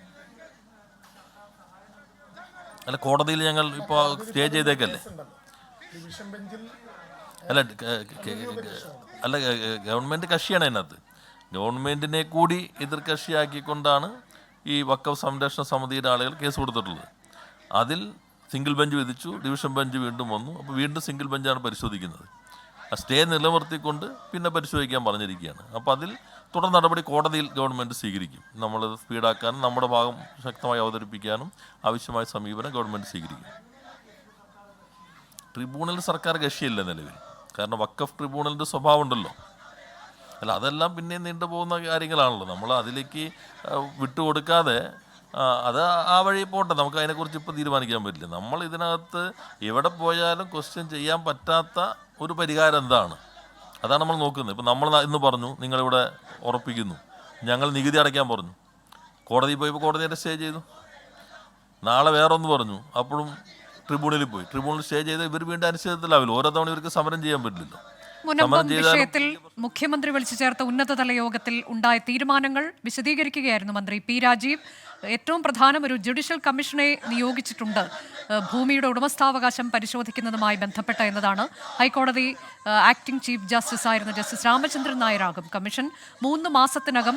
അല്ല, കോടതിയിൽ ഞങ്ങൾ ഇപ്പോൾ സ്റ്റേ ചെയ്തേക്കല്ലേ. അല്ല ഗവൺമെൻറ് കക്ഷിയാണ് അതിനകത്ത്. ഗവൺമെൻറ്റിനെ കൂടി എതിർ കക്ഷിയാക്കിക്കൊണ്ടാണ് ഈ വഖഫ് സംരക്ഷണ സമിതിയുടെ ആളുകൾ കേസ് കൊടുത്തിട്ടുള്ളത്. അതിൽ സിംഗിൾ ബെഞ്ച് വിധിച്ചു, ഡിവിഷൻ ബെഞ്ച് വീണ്ടും വന്നു. അപ്പോൾ വീണ്ടും സിംഗിൾ ബെഞ്ചാണ് പരിശോധിക്കുന്നത്. ആ സ്റ്റേ നിലനിർത്തിക്കൊണ്ട് പിന്നെ പരിശോധിക്കാൻ പറഞ്ഞിരിക്കുകയാണ്. അപ്പോൾ അതിൽ തുടർ നടപടി കോടതിയിൽ ഗവൺമെൻറ് സ്വീകരിക്കും. നമ്മൾ സ്പീഡാക്കാനും നമ്മുടെ ഭാഗം ശക്തമായി അവതരിപ്പിക്കാനും ആവശ്യമായ സമീപനം ഗവൺമെൻറ് സ്വീകരിക്കും. ട്രിബ്യൂണൽ സർക്കാർ കക്ഷിയില്ല നിലവിൽ, കാരണം വഖഫ് ട്രിബ്യൂണലിൻ്റെ സ്വഭാവം ഉണ്ടല്ലോ. അല്ല, അതെല്ലാം പിന്നെ നീണ്ടുപോകുന്ന കാര്യങ്ങളാണല്ലോ. നമ്മൾ അതിലേക്ക് വിട്ടുകൊടുക്കാതെ അത് ആ വഴി പോട്ടെ, നമുക്ക് അതിനെക്കുറിച്ച് ഇപ്പോൾ തീരുമാനിക്കാൻ പറ്റില്ല. നമ്മൾ ഇതിനകത്ത് എവിടെ പോയാലും ക്വസ്റ്റ്യൻ ചെയ്യാൻ പറ്റാത്ത ഒരു പരിഹാരം എന്താണ്, അതാണ് നമ്മൾ നോക്കുന്നത്. ഇപ്പോൾ നമ്മൾ ഇന്ന് പറഞ്ഞു നിങ്ങളിവിടെ ഉറപ്പിക്കുന്നു, ഞങ്ങൾ നികുതി അടയ്ക്കാൻ പറഞ്ഞു, കോടതിയിൽ പോയപ്പോൾ കോടതിയുടെ സ്റ്റേ ചെയ്തു. നാളെ വേറൊന്ന് പറഞ്ഞു, അപ്പോഴും ട്രിബ്യൂണലിൽ പോയി, ട്രിബ്യൂണൽ സ്റ്റേ ചെയ്ത് ഇവർ വീണ്ടും അനിശ്ചിതത്വത്തിലാവില്ല. ഓരോ തവണ ഇവർക്ക് സമരം ചെയ്യാൻ പറ്റില്ലല്ലോ. മുനമ്പം വിഷയത്തിൽ മുഖ്യമന്ത്രി വിളിച്ചു ചേർത്ത ഉന്നതതല യോഗത്തിൽ ഉണ്ടായ തീരുമാനങ്ങൾ വിശദീകരിക്കുകയായിരുന്നു മന്ത്രി പി രാജീവ്. ഏറ്റവും പ്രധാനം ഒരു ജുഡീഷ്യൽ കമ്മീഷനെ നിയോഗിച്ചിട്ടുണ്ട് ഭൂമിയുടെ ഉടമസ്ഥാവകാശം പരിശോധിക്കുന്നതുമായി ബന്ധപ്പെട്ട എന്നതാണ്. ഹൈക്കോടതി ആക്ടിംഗ് ചീഫ് ജസ്റ്റിസ് ആയിരുന്ന ജസ്റ്റിസ് രാമചന്ദ്രൻ നായരാകും കമ്മീഷൻ. 3 മാസത്തിനകം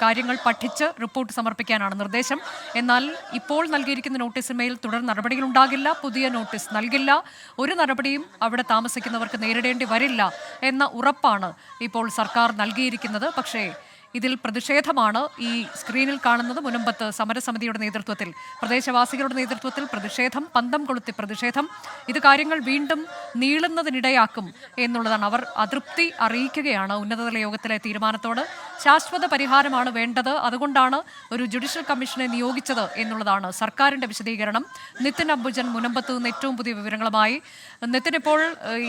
കാര്യങ്ങൾ പഠിച്ച് റിപ്പോർട്ട് സമർപ്പിക്കാനാണ് നിർദ്ദേശം. എന്നാൽ ഇപ്പോൾ നൽകിയിരിക്കുന്ന നോട്ടീസിന്മേൽ തുടർ നടപടികളുണ്ടാകില്ല, പുതിയ നോട്ടീസ് നൽകില്ല, ഒരു നടപടിയും അവിടെ താമസിക്കുന്നവർക്ക് നേരിടേണ്ടി വരില്ല എന്ന ഉറപ്പാണ് ഇപ്പോൾ സർക്കാർ നൽകിയിരിക്കുന്നത്. പക്ഷേ ഇതിൽ പ്രതിഷേധമാണ് ഈ സ്ക്രീനിൽ കാണുന്നത്. മുനമ്പത്ത് സമരസമിതിയുടെ നേതൃത്വത്തിൽ, പ്രദേശവാസികളുടെ നേതൃത്വത്തിൽ പ്രതിഷേധം, പന്തം കൊളുത്തി പ്രതിഷേധം. ഇത് കാര്യങ്ങൾ വീണ്ടും നീളുന്നതിനിടയാക്കും എന്നുള്ളതാണ്. അവർ അതൃപ്തി അറിയിക്കുകയാണ് ഉന്നതതല യോഗത്തിലെ തീരുമാനത്തോട്. ശാശ്വത പരിഹാരമാണ് വേണ്ടത്, അതുകൊണ്ടാണ് ഒരു ജുഡീഷ്യൽ കമ്മീഷനെ നിയോഗിച്ചത് എന്നുള്ളതാണ് സർക്കാരിൻ്റെ വിശദീകരണം. നിതിൻ അംബുജൻ മുനമ്പത്ത് നിന്ന് ഏറ്റവും പുതിയ വിവരങ്ങളുമായി. നിതിൻ, ഇപ്പോൾ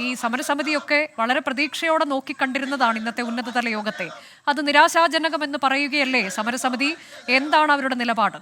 ഈ സമരസമിതിയൊക്കെ വളരെ പ്രതീക്ഷയോടെ നോക്കിക്കണ്ടിരുന്നതാണ് ഇന്നത്തെ ഉന്നതതല യോഗത്തെ. അത് നിരാശാജനകമെന്ന് പറയുകയല്ലേ സമരസമിതി? എന്താണ് അവരുടെ നിലപാട്?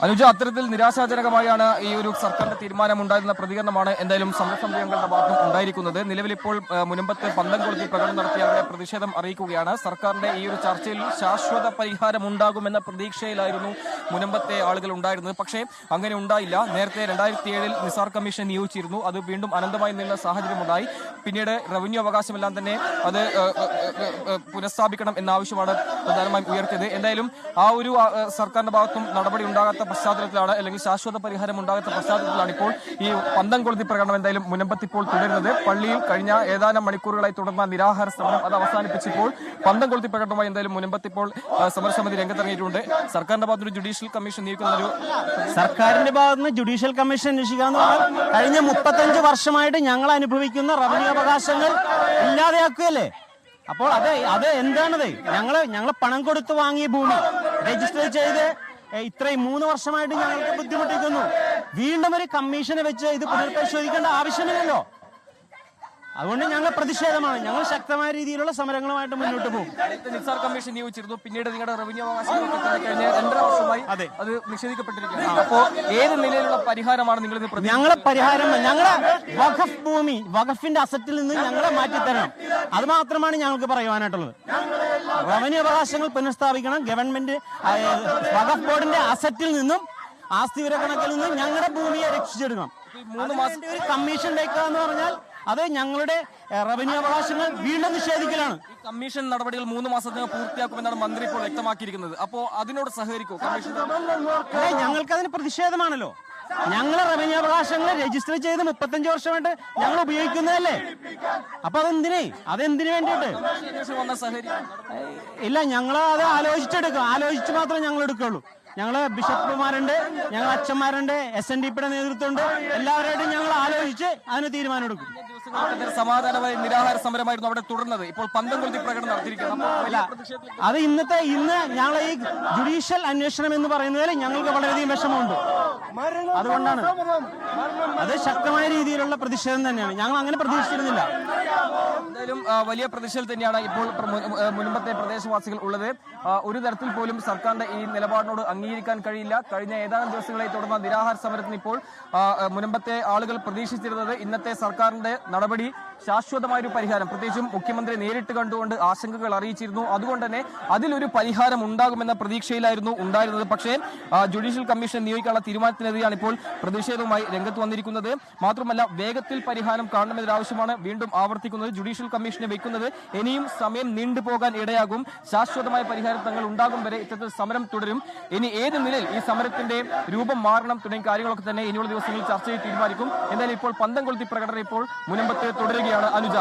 അനുജ, അത്തരത്തിൽ നിരാശാജനകമായാണ് ഈ ഒരു സർക്കാരിന്റെ തീരുമാനം ഉണ്ടായിരുന്ന പ്രതികരണമാണ് എന്തായാലും സമരസമിതി അംഗങ്ങളുടെ ഭാഗത്തും ഉണ്ടായിരിക്കുന്നത്. നിലവിലിപ്പോൾ മുനമ്പത്ത് പന്തം കൊളുത്തി പ്രകടനം നടത്തി അവരുടെ പ്രതിഷേധം അറിയിക്കുകയാണ്. സർക്കാരിന്റെ ഈ ഒരു ചർച്ചയിൽ ശാശ്വത പരിഹാരം ഉണ്ടാകുമെന്ന പ്രതീക്ഷയിലായിരുന്നു മുനമ്പത്തെ ആളുകൾ ഉണ്ടായിരുന്നത്. പക്ഷേ അങ്ങനെ ഉണ്ടായില്ല. നേരത്തെ 2007 നിസാർ കമ്മീഷൻ നിയോഗിച്ചിരുന്നു. അത് വീണ്ടും അനന്തമായി നീളുന്ന സാഹചര്യമുണ്ടായി. പിന്നീട് റവന്യൂ അവകാശമെല്ലാം തന്നെ അത് പുനഃസ്ഥാപിക്കണം എന്ന ആവശ്യമാണ് പ്രധാനമായും ഉയർത്തിയത്. എന്തായാലും ആ ഒരു സർക്കാരിന്റെ ഭാഗത്തും നടപടി ഉണ്ടാകാത്ത പശ്ചാത്തലത്തിലാണ്, അല്ലെങ്കിൽ ശാശ്വത പരിഹാരം ഉണ്ടാകാത്ത പശ്ചാത്തലത്തിലാണ് ഇപ്പോൾ ഈ പന്തം കൊളുത്തി പ്രകടനം എന്തായാലും മുനമ്പത്ത് ഇപ്പോൾ തുടരുന്നത്. പള്ളിയിൽ കഴിഞ്ഞ ഏതാനും മണിക്കൂറുകളായി തുടർന്ന നിരാഹാര സമരം അത് അവസാനിപ്പിച്ചിപ്പോൾ പന്തം കൊളുത്തി പ്രകടനമായി എന്തായാലും മുനമ്പത്ത് ഇപ്പോൾ സമരസമിതി രംഗത്തിറങ്ങിയിട്ടുണ്ട്. സർക്കാരിന്റെ ഭാഗത്ത് ഒരു ജുഡീഷ്യൽ കമ്മീഷൻ നിയോഗിക്കുന്ന സർക്കാരിന്റെ ഭാഗത്തുനിന്ന് ജുഡീഷ്യൽ കമ്മീഷൻ അന്വേഷിക്കാന്ന് പറഞ്ഞാൽ കഴിഞ്ഞ 35 വർഷമായിട്ട് ഞങ്ങൾ അനുഭവിക്കുന്ന റവന്യൂ അവകാശങ്ങൾ ഇല്ലാതെയാക്കുകയല്ലേ. അപ്പോൾ അത് എന്താണത്? ഞങ്ങൾ പണം കൊടുത്ത് വാങ്ങിയ ഭൂമി രജിസ്റ്റർ ചെയ്ത് ഇത്രയും 3 വർഷമായിട്ട് ഞങ്ങൾക്ക് ബുദ്ധിമുട്ടിക്കുന്നു. വീണ്ടും ഒരു കമ്മീഷനെ വെച്ച് ഇത് പുനർപരിശോധിക്കേണ്ട ആവശ്യമില്ലല്ലോ. അതുകൊണ്ട് ഞങ്ങൾ പ്രതിഷേധമാണ്. ഞങ്ങൾ ശക്തമായ രീതിയിലുള്ള സമരങ്ങളുമായിട്ട് മുന്നോട്ട് പോകും. നിസാർ കമ്മീഷൻ നിയോഗിച്ചിരുന്നു. പിന്നീട് നിങ്ങളുടെ റവന്യൂ അവകാശങ്ങളൊക്കെ കഴിഞ്ഞ 2.5 വർഷമായി അത് നിഷേധിക്കപ്പെട്ടിരിക്കുന്നു. അപ്പോൾ ഏത് നിലയിലുള്ള പരിഹാരമാണ് നിങ്ങൾ ഞങ്ങളെ പരിഹാരം? ഞങ്ങളെ വഖഫ് ഭൂമി, വഖഫിന്റെ അസറ്റിൽ നിന്ന് ഞങ്ങളെ മാറ്റിത്തരണം. അത് മാത്രമാണ് ഞങ്ങൾക്ക് പറയുവാനായിട്ടുള്ളത്. റവന്യൂ അവകാശങ്ങൾ പുനഃസ്ഥാപിക്കണം. ഗവൺമെന്റ് വഖഫ് ബോർഡിന്റെ അസറ്റിൽ നിന്നും ആസ്തി വിവരക്കണക്കിൽ നിന്നും ഞങ്ങളുടെ ഭൂമിയെ രക്ഷിച്ചെടുക്കണം. 3 മാസം ഒരു കമ്മീഷൻ വെക്കുക എന്ന് പറഞ്ഞാൽ അത് ഞങ്ങളുടെ റവന്യൂ അവകാശങ്ങൾ വീണ്ടും നിഷേധിക്കലാണ്. കമ്മീഷൻ നടപടികൾ 3 മാസത്തിനകം പൂർത്തിയാക്കുമെന്നാണ് മന്ത്രി ഇപ്പോൾ വ്യക്തമാക്കിയിരിക്കുന്നത്. അപ്പോൾ അതിനോട് സഹകരിക്കും കമ്മീഷൻ? ഞങ്ങൾക്കതിന് പ്രതിഷേധമാണല്ലോ. ഞങ്ങളെ റവന്യൂ അവകാശങ്ങൾ രജിസ്റ്റർ ചെയ്ത് 35 വർഷമായിട്ട് ഞങ്ങൾ ഉപയോഗിക്കുന്നതല്ലേ. അപ്പൊ അതെന്തിനു വേണ്ടിയിട്ട്? ഇല്ല, ഞങ്ങൾ അത് ആലോചിച്ചെടുക്കും. ആലോചിച്ച് മാത്രമേ ഞങ്ങൾ എടുക്കുള്ളൂ. ഞങ്ങള് ബിഷപ്പുമാരുണ്ട്, ഞങ്ങൾ അച്ഛന്മാരുണ്ട്, SNDPയുടെ നേതൃത്വമുണ്ട്. എല്ലാവരുമായിട്ടും ഞങ്ങൾ ആലോചിച്ച് അതിന് തീരുമാനം എടുക്കും. സമാധാനമായ നിരാഹാര സമരമായിരുന്നു അവിടെ തുടർന്നത്. ഇപ്പോൾ പന്തം കൊളുത്തി പ്രകടനം നടത്തിയിരിക്കുന്നു. അത് ഇന്ന് ഞങ്ങൾ ഈ ജുഡീഷ്യൽ അന്വേഷണം എന്ന് പറയുന്നതിൽ ഞങ്ങൾക്ക് വളരെയധികം വിഷമമുണ്ട്. അതുകൊണ്ടാണ് അത് ശക്തമായ രീതിയിലുള്ള പ്രതിഷേധം തന്നെയാണ്. ഞങ്ങൾ അങ്ങനെ പ്രതീക്ഷിച്ചിരുന്നില്ല. എന്തായാലും വലിയ പ്രതിഷേധം തന്നെയാണ് ഇപ്പോൾ മുൻപത്തെ പ്രദേശവാസികൾ ഉള്ളത്. ഒരു തരത്തിൽ പോലും സർക്കാരിന്റെ ഈ നിലപാടിനോട് അംഗീകരിക്കാൻ കഴിയില്ല. കഴിഞ്ഞ ഏതാനും ദിവസങ്ങളായി തുടർന്ന നിരാഹാര സമരത്തിന് ഇപ്പോൾ മുൻപത്തെ ആളുകൾ പ്രതീക്ഷിച്ചിരുന്നത് ഇന്നത്തെ സർക്കാരിന്റെ നടപടി ശാശ്വതമായൊരു പരിഹാരം, പ്രത്യേകിച്ചും മുഖ്യമന്ത്രി നേരിട്ട് കണ്ടുകൊണ്ട് ആശങ്കകൾ അറിയിച്ചിരുന്നു. അതുകൊണ്ട് തന്നെ അതിലൊരു പരിഹാരം ഉണ്ടാകുമെന്ന പ്രതീക്ഷയിലായിരുന്നു ഉണ്ടായിരുന്നത്. പക്ഷേ ജുഡീഷ്യൽ കമ്മീഷൻ നിയോഗിക്കാനുള്ള തീരുമാനത്തിനെതിരെയാണ് ഇപ്പോൾ പ്രതിഷേധവുമായി രംഗത്ത് വന്നിരിക്കുന്നത്. മാത്രമല്ല, വേഗത്തിൽ പരിഹാരം കാണണമെന്നൊരാവശ്യമാണ് വീണ്ടും ആവർത്തിക്കുന്നത്. ജുഡീഷ്യൽ കമ്മീഷനെ വെക്കുന്നത് ഇനിയും സമയം നീണ്ടുപോകാൻ ഇടയാകും. ശാശ്വതമായ പരിഹാരം തങ്ങൾ ഉണ്ടാകും വരെ ഇത്തരത്തിൽ സമരം തുടരും. ഇനി ഏത് നിലയിൽ ഈ സമരത്തിന്റെ രൂപം മാറണം തുടങ്ങിയ കാര്യങ്ങളൊക്കെ തന്നെ ഇനിയുള്ള ദിവസങ്ങളിൽ ചർച്ച ചെയ്ത് തീരുമാനിക്കും. എന്തായാലും ഇപ്പോൾ പന്തം കൊളുത്തി പ്രകടനം ഇപ്പോൾ മുനമ്പത്ത് തുടരുകയാണ്. അനുജ,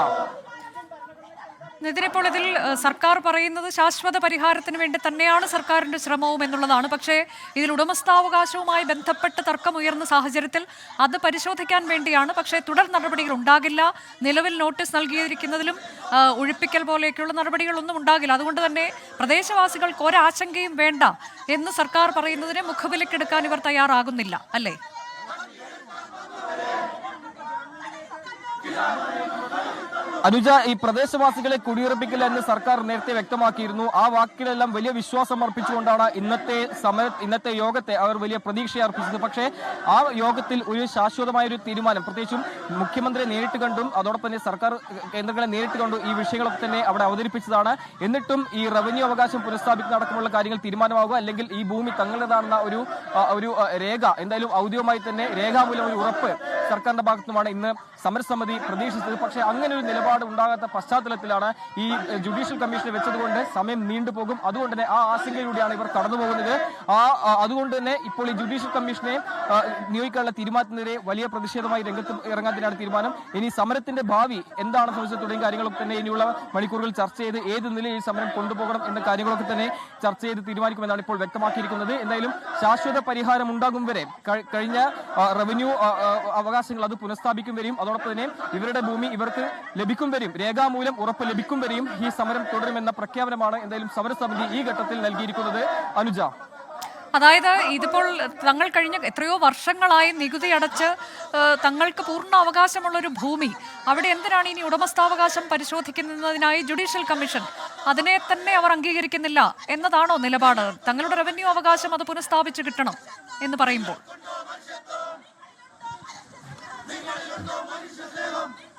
ഇതിനിപ്പോൾ ഇതിൽ സർക്കാർ പറയുന്നത് ശാശ്വത പരിഹാരത്തിന് വേണ്ടി തന്നെയാണ് സർക്കാരിന്റെ ശ്രമവും എന്നുള്ളതാണ്. പക്ഷേ ഇതിൽ ഉടമസ്ഥാവകാശവുമായി ബന്ധപ്പെട്ട് തർക്കമുയർന്ന സാഹചര്യത്തിൽ അത് പരിശോധിക്കാൻ വേണ്ടിയാണ്. പക്ഷേ തുടർ നടപടികൾ ഉണ്ടാകില്ല. നിലവിൽ നോട്ടീസ് നൽകിയിരിക്കുന്നതിലും ഒഴിപ്പിക്കൽ പോലെയൊക്കെയുള്ള നടപടികളൊന്നും ഉണ്ടാകില്ല. അതുകൊണ്ട് തന്നെ പ്രദേശവാസികൾക്ക് ഒരാശങ്കയും വേണ്ട എന്ന് സർക്കാർ പറയുന്നതിനെ മുഖവിലക്കെടുക്കാൻ ഇവർ തയ്യാറാകുന്നില്ല, അല്ലേ? അനുജ, ഈ പ്രദേശവാസികളെ കുടിയുറപ്പിക്കില്ല എന്ന് സർക്കാർ നേരത്തെ വ്യക്തമാക്കിയിരുന്നു. ആ വാക്കിലെല്ലാം വലിയ വിശ്വാസം അർപ്പിച്ചുകൊണ്ടാണ് ഇന്നത്തെ യോഗത്തെ അവർ വലിയ പ്രതീക്ഷ അർപ്പിച്ചത്. പക്ഷേ ആ യോഗത്തിൽ ഒരു ശാശ്വതമായൊരു തീരുമാനം, പ്രത്യേകിച്ചും മുഖ്യമന്ത്രിയെ നേരിട്ട് കണ്ടും അതോടൊപ്പം തന്നെ സർക്കാർ കേന്ദ്രങ്ങളെ നേരിട്ട് കണ്ടും ഈ വിഷയങ്ങളൊക്കെ തന്നെ അവിടെ അവതരിപ്പിച്ചതാണ്. എന്നിട്ടും ഈ റവന്യൂ അവകാശം പുനഃസ്ഥാപിക്കുന്ന അടക്കമുള്ള കാര്യങ്ങൾ തീരുമാനമാകുക, അല്ലെങ്കിൽ ഈ ഭൂമി തങ്ങളുടേതാണെന്ന ഒരു രേഖ, എന്തായാലും ഔദ്യോഗികമായി തന്നെ രേഖാമൂലം ഒരു ഉറപ്പ് സർക്കാരിന്റെ ഭാഗത്തുനിന്നുമാണ് ഇന്ന് സമരസമിതി പ്രതീക്ഷിച്ചത്. പക്ഷേ അങ്ങനെ ഒരു നിലപാട് ഉണ്ടാകാത്ത പശ്ചാത്തലത്തിലാണ് ഈ ജുഡീഷ്യൽ കമ്മീഷനെ വെച്ചതുകൊണ്ട് സമയം നീണ്ടുപോകും. അതുകൊണ്ട് തന്നെ ആ ആശങ്കയിലൂടെയാണ് ഇവർ കടന്നുപോകുന്നത്. അതുകൊണ്ട് തന്നെ ഇപ്പോൾ ഈ ജുഡീഷ്യൽ കമ്മീഷനെ നിയോഗിക്കാനുള്ള തീരുമാനത്തിനെതിരെ വലിയ പ്രതിഷേധമായി രംഗത്ത് ഇറങ്ങാൻ തന്നെയാണ് തീരുമാനം. ഇനി സമരത്തിന്റെ ഭാവി എന്താണെന്ന് ചോദിച്ചാൽ തുടങ്ങിയ കാര്യങ്ങളൊക്കെ തന്നെ ഇനിയുള്ള മണിക്കൂറുകൾ ചർച്ച ചെയ്ത് ഏത് നിലയിൽ ഈ സമരം കൊണ്ടുപോകണം എന്ന കാര്യങ്ങളൊക്കെ തന്നെ ചർച്ച ചെയ്ത് തീരുമാനിക്കുമെന്നാണ് ഇപ്പോൾ വ്യക്തമാക്കിയിരിക്കുന്നത്. എന്തായാലും ശാശ്വത പരിഹാരം ഉണ്ടാകും വരെ കഴിഞ്ഞ റവന്യൂ അവകാശങ്ങൾ അത് പുനഃസ്ഥാപിക്കും വരെയും അതോടൊപ്പം തന്നെ ഇവരുടെ ഭൂമി ഇവർക്ക് ലഭിക്കും വരെയും രേഖാമൂലം ഉറപ്പ് ലഭിക്കും വരെയും ഈ സമരം തുടരുമെന്ന പ്രഖ്യാപനമാണ് എന്തായാലും സമരസമിതി ഈ ഘട്ടത്തിൽ നൽകിയിരിക്കുന്നത്. അനുജ, അതായത് ഇതിപ്പോൾ തങ്ങൾ കഴിഞ്ഞ എത്രയോ വർഷങ്ങളായി നികുതി അടച്ച് തങ്ങൾക്ക് പൂർണ്ണ അവകാശമുള്ളൊരു ഭൂമി, അവിടെ എന്തിനാണ് ഇനി ഉടമസ്ഥാവകാശം പരിശോധിക്കുന്നതിനായി ജുഡീഷ്യൽ കമ്മീഷൻ? അതിനെ തന്നെ അവർ അംഗീകരിക്കുന്നില്ല എന്നതാണോ നിലപാട്? തങ്ങളുടെ റവന്യൂ അവകാശം അത് പുനഃസ്ഥാപിച്ച് കിട്ടണം എന്ന് പറയുമ്പോൾ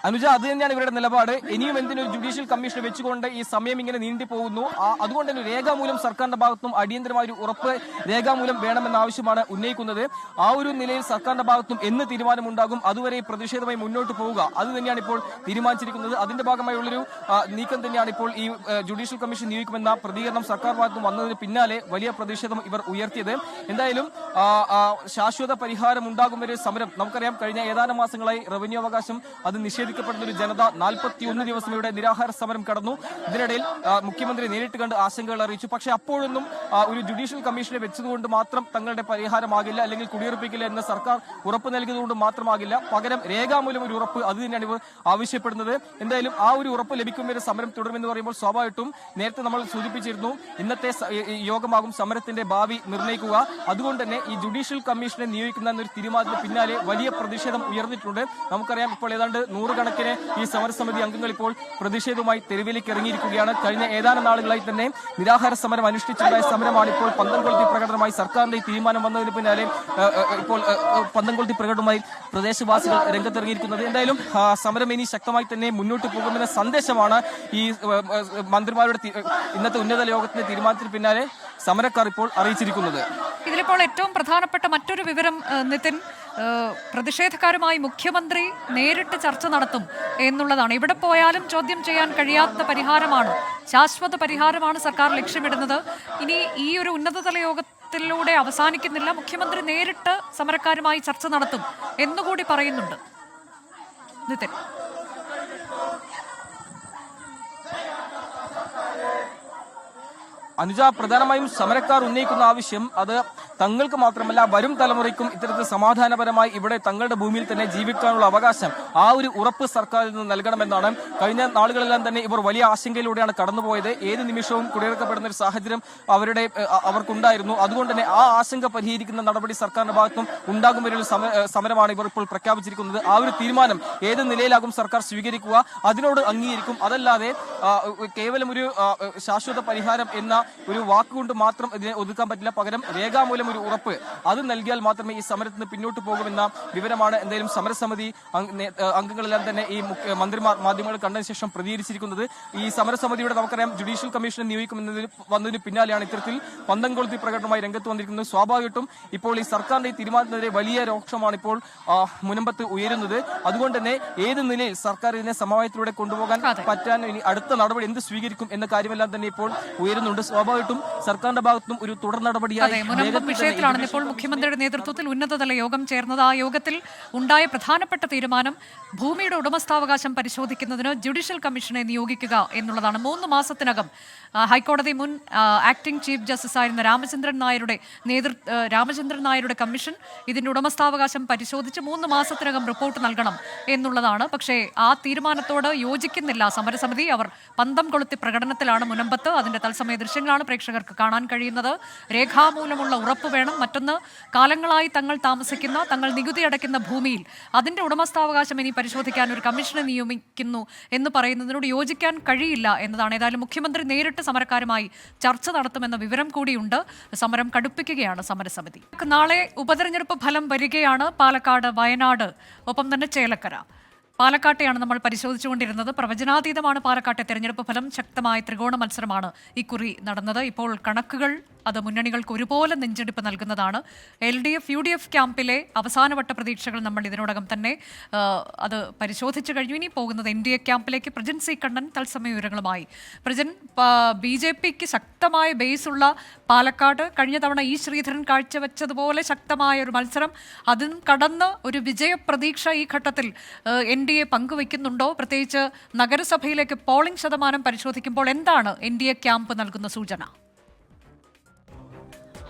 അനുജ, അത് തന്നെയാണ് ഇവരുടെ നിലപാട്. ഇനിയും എന്തിനൊരു ജുഡീഷ്യൽ കമ്മീഷനെ വെച്ചുകൊണ്ട് ഈ സമയം ഇങ്ങനെ നീണ്ടുപോകുന്നു. അതുകൊണ്ട് തന്നെ രേഖാമൂലം സർക്കാരിന്റെ ഭാഗത്തും അടിയന്തരമായ ഒരു ഉറപ്പ് രേഖാമൂലം വേണമെന്ന ആവശ്യമാണ് ഉന്നയിക്കുന്നത്. ആ ഒരു നിലയിൽ സർക്കാരിന്റെ ഭാഗത്തും എന്ന് തീരുമാനമുണ്ടാകും അതുവരെ പ്രതിഷേധമായി മുന്നോട്ട് പോവുക, അത് തന്നെയാണ് ഇപ്പോൾ തീരുമാനിച്ചിരിക്കുന്നത്. അതിന്റെ ഭാഗമായുള്ളൊരു നീക്കം തന്നെയാണ് ഇപ്പോൾ ഈ ജുഡീഷ്യൽ കമ്മീഷൻ നിയോഗിക്കുമെന്ന പ്രതികരണം സർക്കാർ ഭാഗത്തും വന്നതിന് പിന്നാലെ വലിയ പ്രതിഷേധം ഇവർ ഉയർത്തിയത്. എന്തായാലും ശാശ്വത പരിഹാരം ഉണ്ടാകും വരെ സമരം. നമുക്കറിയാം, കഴിഞ്ഞ ഏതാനും മാസങ്ങളായി റവന്യൂ അവകാശം അത് നിഷേധിക്കപ്പെടുന്ന ഒരു ജനത 41 ദിവസം ഇവിടെ നിരാഹാര സമരം കടന്നു. ഇതിനിടയിൽ മുഖ്യമന്ത്രി നേരിട്ട് കണ്ട് ആശങ്കകൾ അറിയിച്ചു. പക്ഷേ അപ്പോഴൊന്നും ഒരു ജുഡീഷ്യൽ കമ്മീഷനെ വെച്ചതുകൊണ്ട് മാത്രം തങ്ങളുടെ പരിഹാരമാകില്ല, അല്ലെങ്കിൽ കുടിയുറപ്പിക്കില്ല എന്ന് സർക്കാർ ഉറപ്പ് നൽകിയതുകൊണ്ട് മാത്രമാകില്ല. പകരം രേഖാമൂലം ഒരു ഉറപ്പ്, അത് തന്നെയാണ് ഇവർ ആവശ്യപ്പെടുന്നത്. എന്തായാലും ആ ഒരു ഉറപ്പ് ലഭിക്കും വരെ സമരം തുടരുമെന്ന് പറയുമ്പോൾ സ്വാഭാവികമായിട്ടും നേരത്തെ നമ്മൾ സൂചിപ്പിച്ചിരുന്നു, ഇന്നത്തെ യോഗമാകും സമരത്തിന്റെ ഭാവി നിർണ്ണയിക്കുക. അതുകൊണ്ട് തന്നെ ഈ ജുഡീഷ്യൽ കമ്മീഷനെ നിയോഗിക്കുന്ന എന്നൊരു തീരുമാനത്തിന് പിന്നാലെ വലിയ പ്രതിഷേധം ഉയർന്നിട്ടുണ്ട്. നമുക്കറിയാം, ഇപ്പോൾ ഏതാണ്ട് 100 കണക്കിന് ഈ സമരസമിതി അംഗങ്ങൾ ഇപ്പോൾ പ്രതിഷേധവുമായി തെരുവിലേക്ക് ഇറങ്ങിയിരിക്കുകയാണ്. കഴിഞ്ഞ ഏതാനും നാളുകളായി തന്നെ നിരാഹാര സമരം അനുഷ്ഠിച്ചുണ്ടായ സമരമാണ് ഇപ്പോൾ പന്തം കൊളുത്തി പ്രകടനമായി സർക്കാരിന്റെ ഈ തീരുമാനം വന്നതിന് പിന്നാലെ ഇപ്പോൾ പന്തം കൊളുത്തി പ്രകടനമായി പ്രദേശവാസികൾ രംഗത്തിറങ്ങിയിരിക്കുന്നത്. എന്തായാലും സമരം ഇനി ശക്തമായി തന്നെ മുന്നോട്ട് പോകുമെന്ന സന്ദേശമാണ് ഈ മന്ത്രിമാരുടെ ഇന്നത്തെ ഉന്നതതല യോഗത്തിന്റെ തീരുമാനത്തിന് പിന്നാലെ സമരക്കാർ ഇപ്പോൾ അറിയിച്ചിരിക്കുന്നത്. ഇതിലിപ്പോൾ ഏറ്റവും പ്രധാനപ്പെട്ട മറ്റൊരു വിവരം നിതിൻ, പ്രതിഷേധക്കാരുമായി മുഖ്യമന്ത്രി നേരിട്ട് ചർച്ച നടത്തും എന്നുള്ളതാണ്. ഇവിടെ പോയാലും ചോദ്യം ചെയ്യാൻ കഴിയാത്ത പരിഹാരമാണ്, ശാശ്വത പരിഹാരമാണ് സർക്കാർ ലക്ഷ്യമിടുന്നത്. ഇനി ഈ ഒരു ഉന്നതതല യോഗത്തിലൂടെ അവസാനിക്കുന്നില്ല, മുഖ്യമന്ത്രി നേരിട്ട് സമരക്കാരുമായി ചർച്ച നടത്തും എന്നുകൂടി പറയുന്നുണ്ട്. നിതിൻ, അനുജ, പ്രധാനമായും സമരക്കാർ ഉന്നയിക്കുന്ന ആവശ്യം അത് തങ്ങൾക്ക് മാത്രമല്ല വരും തലമുറയ്ക്കും ഇത്തരത്തിൽ സമാധാനപരമായി ഇവിടെ തങ്ങളുടെ ഭൂമിയിൽ തന്നെ ജീവിക്കാനുള്ള അവകാശം, ആ ഒരു ഉറപ്പ് സർക്കാരിൽ നിന്ന് നൽകണമെന്നാണ്. കഴിഞ്ഞ നാളുകളെല്ലാം തന്നെ ഇവർ വലിയ ആശങ്കയിലൂടെയാണ് കടന്നുപോയത്. ഏത് നിമിഷവും കുടിയിറക്കപ്പെടുന്ന ഒരു സാഹചര്യം അവർക്കുണ്ടായിരുന്നു. അതുകൊണ്ട് തന്നെ ആ ആശങ്ക പരിഹരിക്കുന്ന നടപടി സർക്കാരിന്റെ ഭാഗത്തും ഉണ്ടാകും വരെയുള്ള സമരമാണ് ഇവർ ഇപ്പോൾ പ്രഖ്യാപിച്ചിരിക്കുന്നത്. ആ ഒരു തീരുമാനം ഏത് നിലയിലാകും സർക്കാർ സ്വീകരിക്കുക, അതിനോട് അംഗീകരിക്കും. അതല്ലാതെ കേവലം ഒരു ശാശ്വത പരിഹാരം എന്ന ഒരു വാക്കുകൊണ്ട് മാത്രം ഇതിനെ ഒതുക്കാൻ പറ്റില്ല. പകരം രേഖാമൂലം എന്തെങ്കിലും ഒരു ഉറപ്പ് അത് നൽകിയാൽ മാത്രമേ ഈ സമരത്തിന് പിന്നോട്ട് പോകുമെന്ന വിവരമാണ് എന്തായാലും സമരസമിതി അംഗങ്ങളെല്ലാം തന്നെ ഈ മന്ത്രിമാർ മാധ്യമങ്ങൾ കണ്ടതിന് ശേഷം പ്രതികരിച്ചിരിക്കുന്നത്. ഈ സമരസമിതിയുടെ നമുക്കറിയാം ജുഡീഷ്യൽ കമ്മീഷനെ നിയോഗിക്കുമെന്നതിന് വന്നതിന് പിന്നാലെയാണ് ഇത്തരത്തിൽ പന്തംകൊളുത്തി പ്രകടനമായി രംഗത്ത് വന്നിരിക്കുന്നത്. സ്വാഭാവികമായിട്ടും ഇപ്പോൾ ഈ സർക്കാരിന്റെ ഈ തീരുമാനത്തിനെതിരെ വലിയ രോക്ഷമാണ് ഇപ്പോൾ മുനമ്പത്ത് ഉയരുന്നത്. അതുകൊണ്ട് തന്നെ ഏത് നിലയിൽ സർക്കാർ ഇതിനെ സമവായത്തിലൂടെ കൊണ്ടുപോകാൻ പറ്റാൻ ഇനി അടുത്ത നടപടി എന്ത് സ്വീകരിക്കും എന്ന കാര്യമെല്ലാം തന്നെ ഇപ്പോൾ ഉയരുന്നുണ്ട്. സ്വാഭാവികമായിട്ടും സർക്കാരിന്റെ ഭാഗത്തും ഒരു തുടർ നടപടിയായി വിഷയത്തിലാണ് ഇപ്പോൾ മുഖ്യമന്ത്രിയുടെ നേതൃത്വത്തിൽ ഉന്നതതല യോഗം ചേർന്നത്. ആ യോഗത്തിൽ ഉണ്ടായ പ്രധാനപ്പെട്ട തീരുമാനം ഭൂമിയുടെ ഉടമസ്ഥാവകാശം പരിശോധിക്കുന്നതിന് ജുഡീഷ്യൽ കമ്മീഷനെ നിയോഗിക്കുക എന്നുള്ളതാണ്. 3 മാസത്തിനകം ഹൈക്കോടതി മുൻ ആക്ടിംഗ് ചീഫ് ജസ്റ്റിസ് ആയിരുന്ന രാമചന്ദ്രൻ നായരുടെ കമ്മീഷൻ ഇതിന്റെ ഉടമസ്ഥാവകാശം പരിശോധിച്ച് 3 മാസത്തിനകം റിപ്പോർട്ട് നൽകണം എന്നുള്ളതാണ്. പക്ഷേ ആ തീരുമാനത്തോട് യോജിക്കുന്നില്ല സമരസമിതി. അവർ പന്തം കൊളുത്തി പ്രകടനത്തിലാണ് മുനമ്പത്ത്. അതിന്റെ തത്സമയ ദൃശ്യങ്ങളാണ് പ്രേക്ഷകർക്ക് കാണാൻ കഴിയുന്നത്. രേഖാമൂലമുള്ള ഉറപ്പ് വേണം. മറ്റൊന്ന്, കാലങ്ങളായി തങ്ങൾ താമസിക്കുന്ന, തങ്ങൾ നികുതി അടയ്ക്കുന്ന ഭൂമിയിൽ അതിന്റെ ഉടമസ്ഥാവകാശം ഇനി പരിശോധിക്കാൻ ഒരു കമ്മീഷനെ നിയമിക്കുന്നു എന്ന് പറയുന്നതിനോട് യോജിക്കാൻ കഴിയില്ല എന്നതാണ്. ഏതായാലും മുഖ്യമന്ത്രി നേരിട്ട് സമരക്കാരുമായി ചർച്ച നടത്തുമെന്ന വിവരം കൂടിയുണ്ട്. സമരം കടുപ്പിക്കുകയാണ് സമരസമിതി. നാളെ ഉപതെരഞ്ഞെടുപ്പ് ഫലം വരികയാണ്. പാലക്കാട്, വയനാട്, ഒപ്പം തന്നെ ചേലക്കര. പാലക്കാട്ടെയാണ് നമ്മൾ പരിശോധിച്ചുകൊണ്ടിരുന്നത്. പ്രവചനാതീതമാണ് പാലക്കാട്ടെ തെരഞ്ഞെടുപ്പ് ഫലം. ശക്തമായ ത്രികോണ മത്സരമാണ് ഇക്കുറി നടന്നത്. ഇപ്പോൾ കണക്കുകൾ അത് മുന്നണികൾക്ക് ഒരുപോലെ നെഞ്ചെടുപ്പ് നൽകുന്നതാണ്. LDF UDF ക്യാമ്പിലെ അവസാനവട്ട പ്രതീക്ഷകൾ നമ്മൾ ഇതിനോടകം തന്നെ അത് പരിശോധിച്ചു കഴിഞ്ഞു. ഇനി പോകുന്നത് NDA ക്യാമ്പിലേക്ക്. പ്രജൻ സി കണ്ണൻ തത്സമയ വിവരങ്ങളുമായി. പ്രജൻ, BJPക്ക് ശക്തമായ ബേസുള്ള പാലക്കാട് കഴിഞ്ഞ തവണ ഈ ശ്രീധരൻ കാഴ്ചവെച്ചതുപോലെ ശക്തമായ ഒരു മത്സരം, അതും കടന്ന് ഒരു വിജയപ്രതീക്ഷ ഈ ഘട്ടത്തിൽ NDA പങ്കുവയ്ക്കുന്നുണ്ടോ? പ്രത്യേകിച്ച് നഗരസഭയിലേക്ക് പോളിംഗ് ശതമാനം പരിശോധിക്കുമ്പോൾ എന്താണ് NDA ക്യാമ്പ് നൽകുന്ന സൂചന?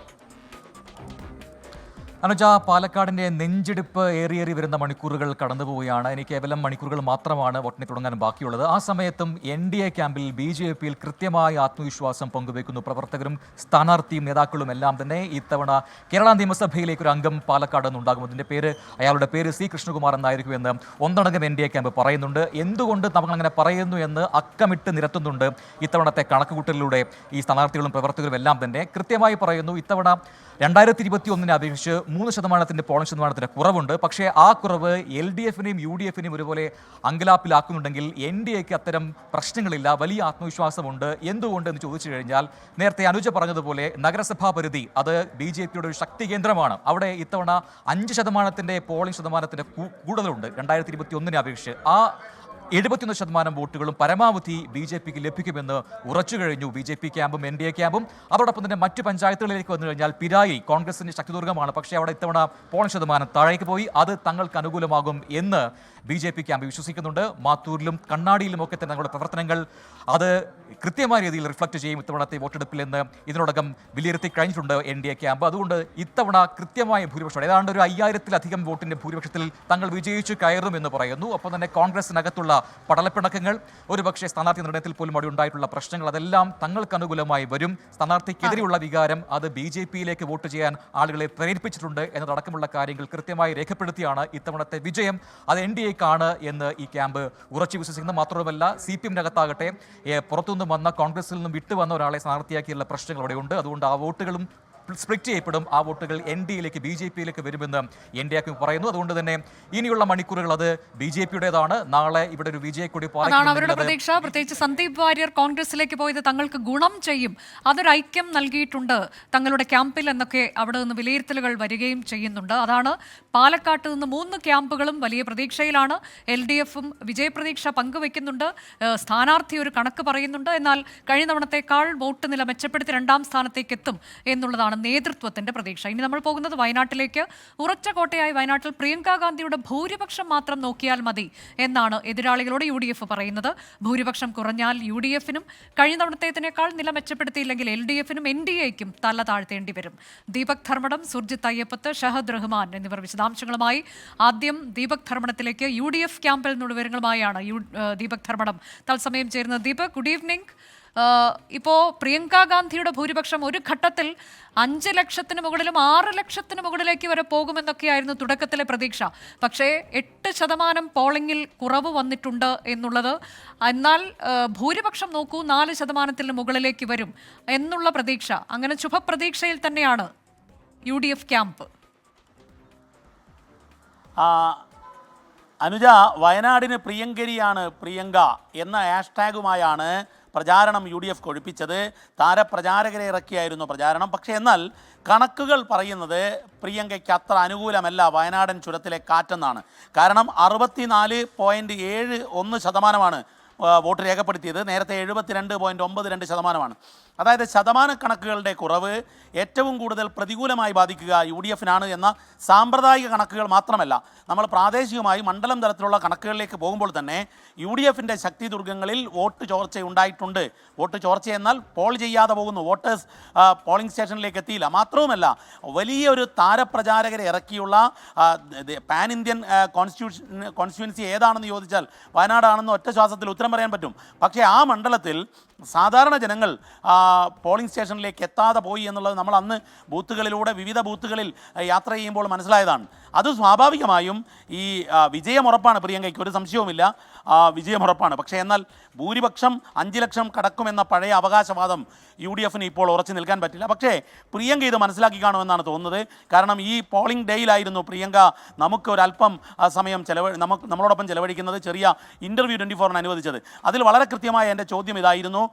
അനുജ, പാലക്കാടിന്റെ നെഞ്ചെടുപ്പ് ഏറിയേറി വരുന്ന മണിക്കൂറുകൾ കടന്നുപോവുകയാണ്. ഇനി കേവലം മണിക്കൂറുകൾ മാത്രമാണ് വോട്ടിന് തുടങ്ങാൻ ബാക്കിയുള്ളത്. ആ സമയത്തും NDA ക്യാമ്പിൽ BJPയിൽ കൃത്യമായ ആത്മവിശ്വാസം പങ്കുവയ്ക്കുന്നു പ്രവർത്തകരും സ്ഥാനാർത്ഥിയും നേതാക്കളും എല്ലാം തന്നെ. ഇത്തവണ കേരള നിയമസഭയിലേക്ക് ഒരു അംഗം പാലക്കാട് നിന്നുണ്ടാകും. അയാളുടെ പേര് C കൃഷ്ണകുമാർ എന്നായിരിക്കുമെന്ന് ഒന്നടങ്കം NDA ക്യാമ്പ് പറയുന്നുണ്ട്. എന്തുകൊണ്ട് നമ്മൾ അങ്ങനെ പറയുന്നു എന്ന് അക്കമിട്ട് നിരത്തുന്നുണ്ട് ഇത്തവണത്തെ കണക്കുകൂട്ടലിലൂടെ ഈ സ്ഥാനാർത്ഥികളും പ്രവർത്തകരും എല്ലാം തന്നെ. കൃത്യമായി പറയുന്നു, ഇത്തവണ 2021 അപേക്ഷിച്ച് 3% പോളിംഗ് ശതമാനത്തിന് കുറവുണ്ട്. പക്ഷേ ആ കുറവ് LDFനെയും UDFനെയും ഒരുപോലെ അങ്കലാപ്പിലാക്കുന്നുണ്ടെങ്കിൽ NDAക്ക് അത്തരം പ്രശ്നങ്ങളില്ല, വലിയ ആത്മവിശ്വാസമുണ്ട്. എന്തുകൊണ്ട് എന്ന് ചോദിച്ചു കഴിഞ്ഞാൽ, നേരത്തെ അനുജ പറഞ്ഞതുപോലെ നഗരസഭാ പരിധി അത് BJPയുടെ ഒരു ശക്തി കേന്ദ്രമാണ്. അവിടെ ഇത്തവണ 5% പോളിംഗ് ശതമാനത്തിന് കൂടുതലുണ്ട് 2021 അപേക്ഷിച്ച്. ആ 71% വോട്ടുകളും പരമാവധി BJPക്ക് ലഭിക്കുമെന്ന് ഉറച്ചു കഴിഞ്ഞു BJP ക്യാമ്പും NDA ക്യാമ്പും. അതോടൊപ്പം തന്നെ മറ്റ് പഞ്ചായത്തുകളിലേക്ക് വന്നു കഴിഞ്ഞാൽ പിരായി കോൺഗ്രസിന്റെ ശക്തിദുർഗമാണ്. പക്ഷേ അവിടെ ഇത്തവണ പോളിംഗ് ശതമാനം താഴേക്ക് പോയി. അത് തങ്ങൾക്ക് അനുകൂലമാകും എന്ന് BJP ക്യാമ്പ് വിശ്വസിക്കുന്നുണ്ട്. മാത്തൂരിലും കണ്ണാടിയിലും ഒക്കെ തന്നെ നമ്മുടെ പ്രവർത്തനങ്ങൾ അത് കൃത്യമായ രീതിയിൽ റിഫ്ലക്ട് ചെയ്യും ഇത്തവണത്തെ വോട്ടെടുപ്പിൽ എന്ന് ഇതിനോടകം വിലയിരുത്തി കഴിഞ്ഞിട്ടുണ്ട് NDA ക്യാമ്പ്. അതുകൊണ്ട് ഇത്തവണ കൃത്യമായ ഭൂരിപക്ഷം, ഏതാണ്ട് ഒരു 5000-ലധികം വോട്ടിന്റെ ഭൂരിപക്ഷത്തിൽ തങ്ങൾ വിജയിച്ചു കയറുമെന്ന് പറയുന്നു. ഒപ്പം തന്നെ കോൺഗ്രസിനകത്തുള്ള പടലപ്പിണക്കങ്ങൾ, ഒരുപക്ഷെ സ്ഥാനാർത്ഥി നിർണയത്തിൽ പോലും അവിടെ ഉണ്ടായിട്ടുള്ള പ്രശ്നങ്ങൾ, അതെല്ലാം തങ്ങൾക്ക് അനുകൂലമായി വരും. സ്ഥാനാർത്ഥിക്കെതിരെയുള്ള വികാരം അത് BJPയിലേക്ക് വോട്ട് ചെയ്യാൻ ആളുകളെ പ്രേരിപ്പിച്ചിട്ടുണ്ട് എന്നതടക്കമുള്ള കാര്യങ്ങൾ കൃത്യമായി രേഖപ്പെടുത്തിയാണ് ഇത്തവണത്തെ വിജയം അത് NDAക്കാണ് എന്ന് ഈ ക്യാമ്പ് ഉറച്ചു വിശ്വസിക്കുന്നത്. മാത്രമല്ല CPM-നകത്താകട്ടെ പുറത്തുനിന്നും വന്ന, കോൺഗ്രസിൽ നിന്നും വിട്ടുവന്ന ഒരാളെ സ്ഥാനാർത്ഥിയാക്കിയുള്ള പ്രശ്നങ്ങൾ അവിടെയുണ്ട്. അതുകൊണ്ട് ആ വോട്ടുകളും സ്പ്ലിറ്റ് ചെയ്യപ്പെടും. ആ വോട്ടുകൾ NDAയിലേക്ക് BJPയിലേക്ക് വരുമെന്ന് NDA പറയുന്നു. അതുകൊണ്ട് തന്നെ ഇനിയുള്ള മണിക്കൂറുകൾ അത് BJPയുടേതാണ്. നാളെ ഇവിടെ ഒരു വിജയക്കൊടി അതാണ് അവരുടെ പ്രതീക്ഷ. പ്രത്യേകിച്ച് സന്ദീപ് വാര്യർ കോൺഗ്രസിലേക്ക് പോയത് തങ്ങൾക്ക് ഗുണം ചെയ്യും, അതൊരു ഐക്യം നൽകിയിട്ടുണ്ട് തങ്ങളുടെ ക്യാമ്പിൽ എന്നൊക്കെ അവിടെ നിന്ന് വിലയിരുത്തലുകൾ വരികയും ചെയ്യുന്നുണ്ട്. അതാണ് പാലക്കാട്ട് നിന്ന് 3 ക്യാമ്പുകളും വലിയ പ്രതീക്ഷയിലാണ്. LDFും വിജയപ്രതീക്ഷ പങ്കുവെക്കുന്നുണ്ട്. സ്ഥാനാർത്ഥി ഒരു കണക്ക് പറയുന്നുണ്ട്. എന്നാൽ കഴിഞ്ഞ തവണത്തേക്കാൾ വോട്ട് നില മെച്ചപ്പെടുത്തി 2ാം സ്ഥാനത്തേക്ക് എത്തും എന്നുള്ളതാണ് നേതൃത്വത്തിന്റെ പ്രതീക്ഷ. ഇനി നമ്മൾ പോകുന്നത് വയനാട്ടിലേക്ക്. ഉറച്ച കോട്ടയായി വയനാട്ടിൽ പ്രിയങ്ക ഗാന്ധിയുടെ ഭൂരിപക്ഷം മാത്രം നോക്കിയാൽ മതി എന്നാണ് എതിരാളികളോട് UDF പറയുന്നത്. ഭൂരിപക്ഷം കുറഞ്ഞാൽ UDFനും കഴിഞ്ഞ തവണത്തേതിനേക്കാൾ നില മെച്ചപ്പെടുത്തിയില്ലെങ്കിൽ LDFനും NDAയ്ക്കും തല താഴ്ത്തേണ്ടി വരും. ദീപക് ധർമ്മടം, സുർജിത്ത് അയ്യപ്പത്ത്, ഷഹദ് റഹ്മാൻ എന്നിവർ വിശദാംശങ്ങളുമായി. ആദ്യം ദീപക് ധർമ്മടത്തിലേക്ക്. UDF ക്യാമ്പിൽ നിന്നുള്ള വിവരങ്ങളുമായാണ് ദീപക് ധർമ്മടം തത്സമയം ചേരുന്നത്. Deepak, good evening. ഇപ്പോൾ പ്രിയങ്ക ഗാന്ധിയുടെ ഭൂരിപക്ഷം ഒരു ഘട്ടത്തിൽ 5 ലക്ഷത്തിന് മുകളിലും 6 ലക്ഷത്തിന് മുകളിലേക്ക് വരെ പോകുമെന്നൊക്കെയായിരുന്നു തുടക്കത്തിലെ പ്രതീക്ഷ. പക്ഷേ 8% പോളിംഗിൽ കുറവ് വന്നിട്ടുണ്ട് എന്നുള്ളത്. എന്നാൽ ഭൂരിപക്ഷം നോക്കൂ, 4% മുകളിലേക്ക് വരും എന്നുള്ള പ്രതീക്ഷ. അങ്ങനെ ശുഭപ്രതീക്ഷയിൽ തന്നെയാണ് UDF ക്യാമ്പ്? അനുജ, വയനാടിന് പ്രിയങ്കരിയാണ് പ്രിയങ്ക എന്ന ഹാഷ്ടാഗുമായാണ് പ്രചാരണം UDF കൊഴുപ്പിച്ചത്. താരപ്രചാരകരെ ഇറക്കിയായിരുന്നു പ്രചാരണം. പക്ഷേ എന്നാൽ കണക്കുകൾ പറയുന്നത് പ്രിയങ്കയ്ക്ക് അത്ര അനുകൂലമല്ല വയനാടൻ ചുരത്തിലെ കാറ്റെന്നാണ്. കാരണം 64.71% വോട്ട് രേഖപ്പെടുത്തിയത്. നേരത്തെ 72.92%. അതായത് ശതമാന കണക്കുകളുടെ കുറവ് ഏറ്റവും കൂടുതൽ പ്രതികൂലമായി ബാധിക്കുക UDFനാണ് എന്ന സാമ്പ്രദായിക കണക്കുകൾ മാത്രമല്ല, നമ്മൾ പ്രാദേശികമായി മണ്ഡലം തലത്തിലുള്ള കണക്കുകളിലേക്ക് പോകുമ്പോൾ തന്നെ UDFൻ്റെ ശക്തി ദുർഗങ്ങളിൽ വോട്ട് ചോർച്ച ഉണ്ടായിട്ടുണ്ട്. വോട്ട് ചോർച്ച എന്നാൽ പോൾ ചെയ്യാതെ പോകുന്നു, വോട്ടേഴ്സ് പോളിംഗ് സ്റ്റേഷനിലേക്ക് എത്തിയില്ല. മാത്രവുമല്ല, വലിയൊരു താരപ്രചാരകരെ ഇറക്കിയുള്ള പാൻ ഇന്ത്യൻ കോൺസ്റ്റിറ്റ്യുവൻസി ഏതാണെന്ന് ചോദിച്ചാൽ വയനാടാണെന്ന് ഒറ്റ ശ്വാസത്തിൽ ഉത്തരം പറയാൻ പറ്റും. പക്ഷേ ആ മണ്ഡലത്തിൽ സാധാരണ ജനങ്ങൾ പോളിംഗ് സ്റ്റേഷനിലേക്ക് എത്താതെ പോയി എന്നുള്ളത് നമ്മൾ അന്ന് ബൂത്തുകളിലൂടെ വിവിധ ബൂത്തുകളിൽ യാത്ര ചെയ്യുമ്പോൾ മനസ്സിലായതാണ്. അത് സ്വാഭാവികമായും ഈ വിജയമുറപ്പാണ് പ്രിയങ്കയ്ക്ക്, ഒരു സംശയവുമില്ല, വിജയമുറപ്പാണ്. പക്ഷേ എന്നാൽ ഭൂരിപക്ഷം 5 ലക്ഷം കടക്കുമെന്ന പഴയ അവകാശവാദം UDFന് ഇപ്പോൾ ഉറച്ചു നിൽക്കാൻ പറ്റില്ല. പക്ഷേ പ്രിയങ്ക ഇത് മനസ്സിലാക്കി കാണുമെന്നാണ് തോന്നുന്നത്. കാരണം ഈ പോളിംഗ് ഡേയിലായിരുന്നു പ്രിയങ്ക നമുക്ക് ഒരല്പം സമയം നമ്മളോടൊപ്പം ചെലവഴിക്കുന്നത്, ചെറിയ ഇൻ്റർവ്യൂ 24-ന് അനുവദിച്ചത്. അതിൽ വളരെ കൃത്യമായ എൻ്റെ ചോദ്യം ഇതായിരുന്നു,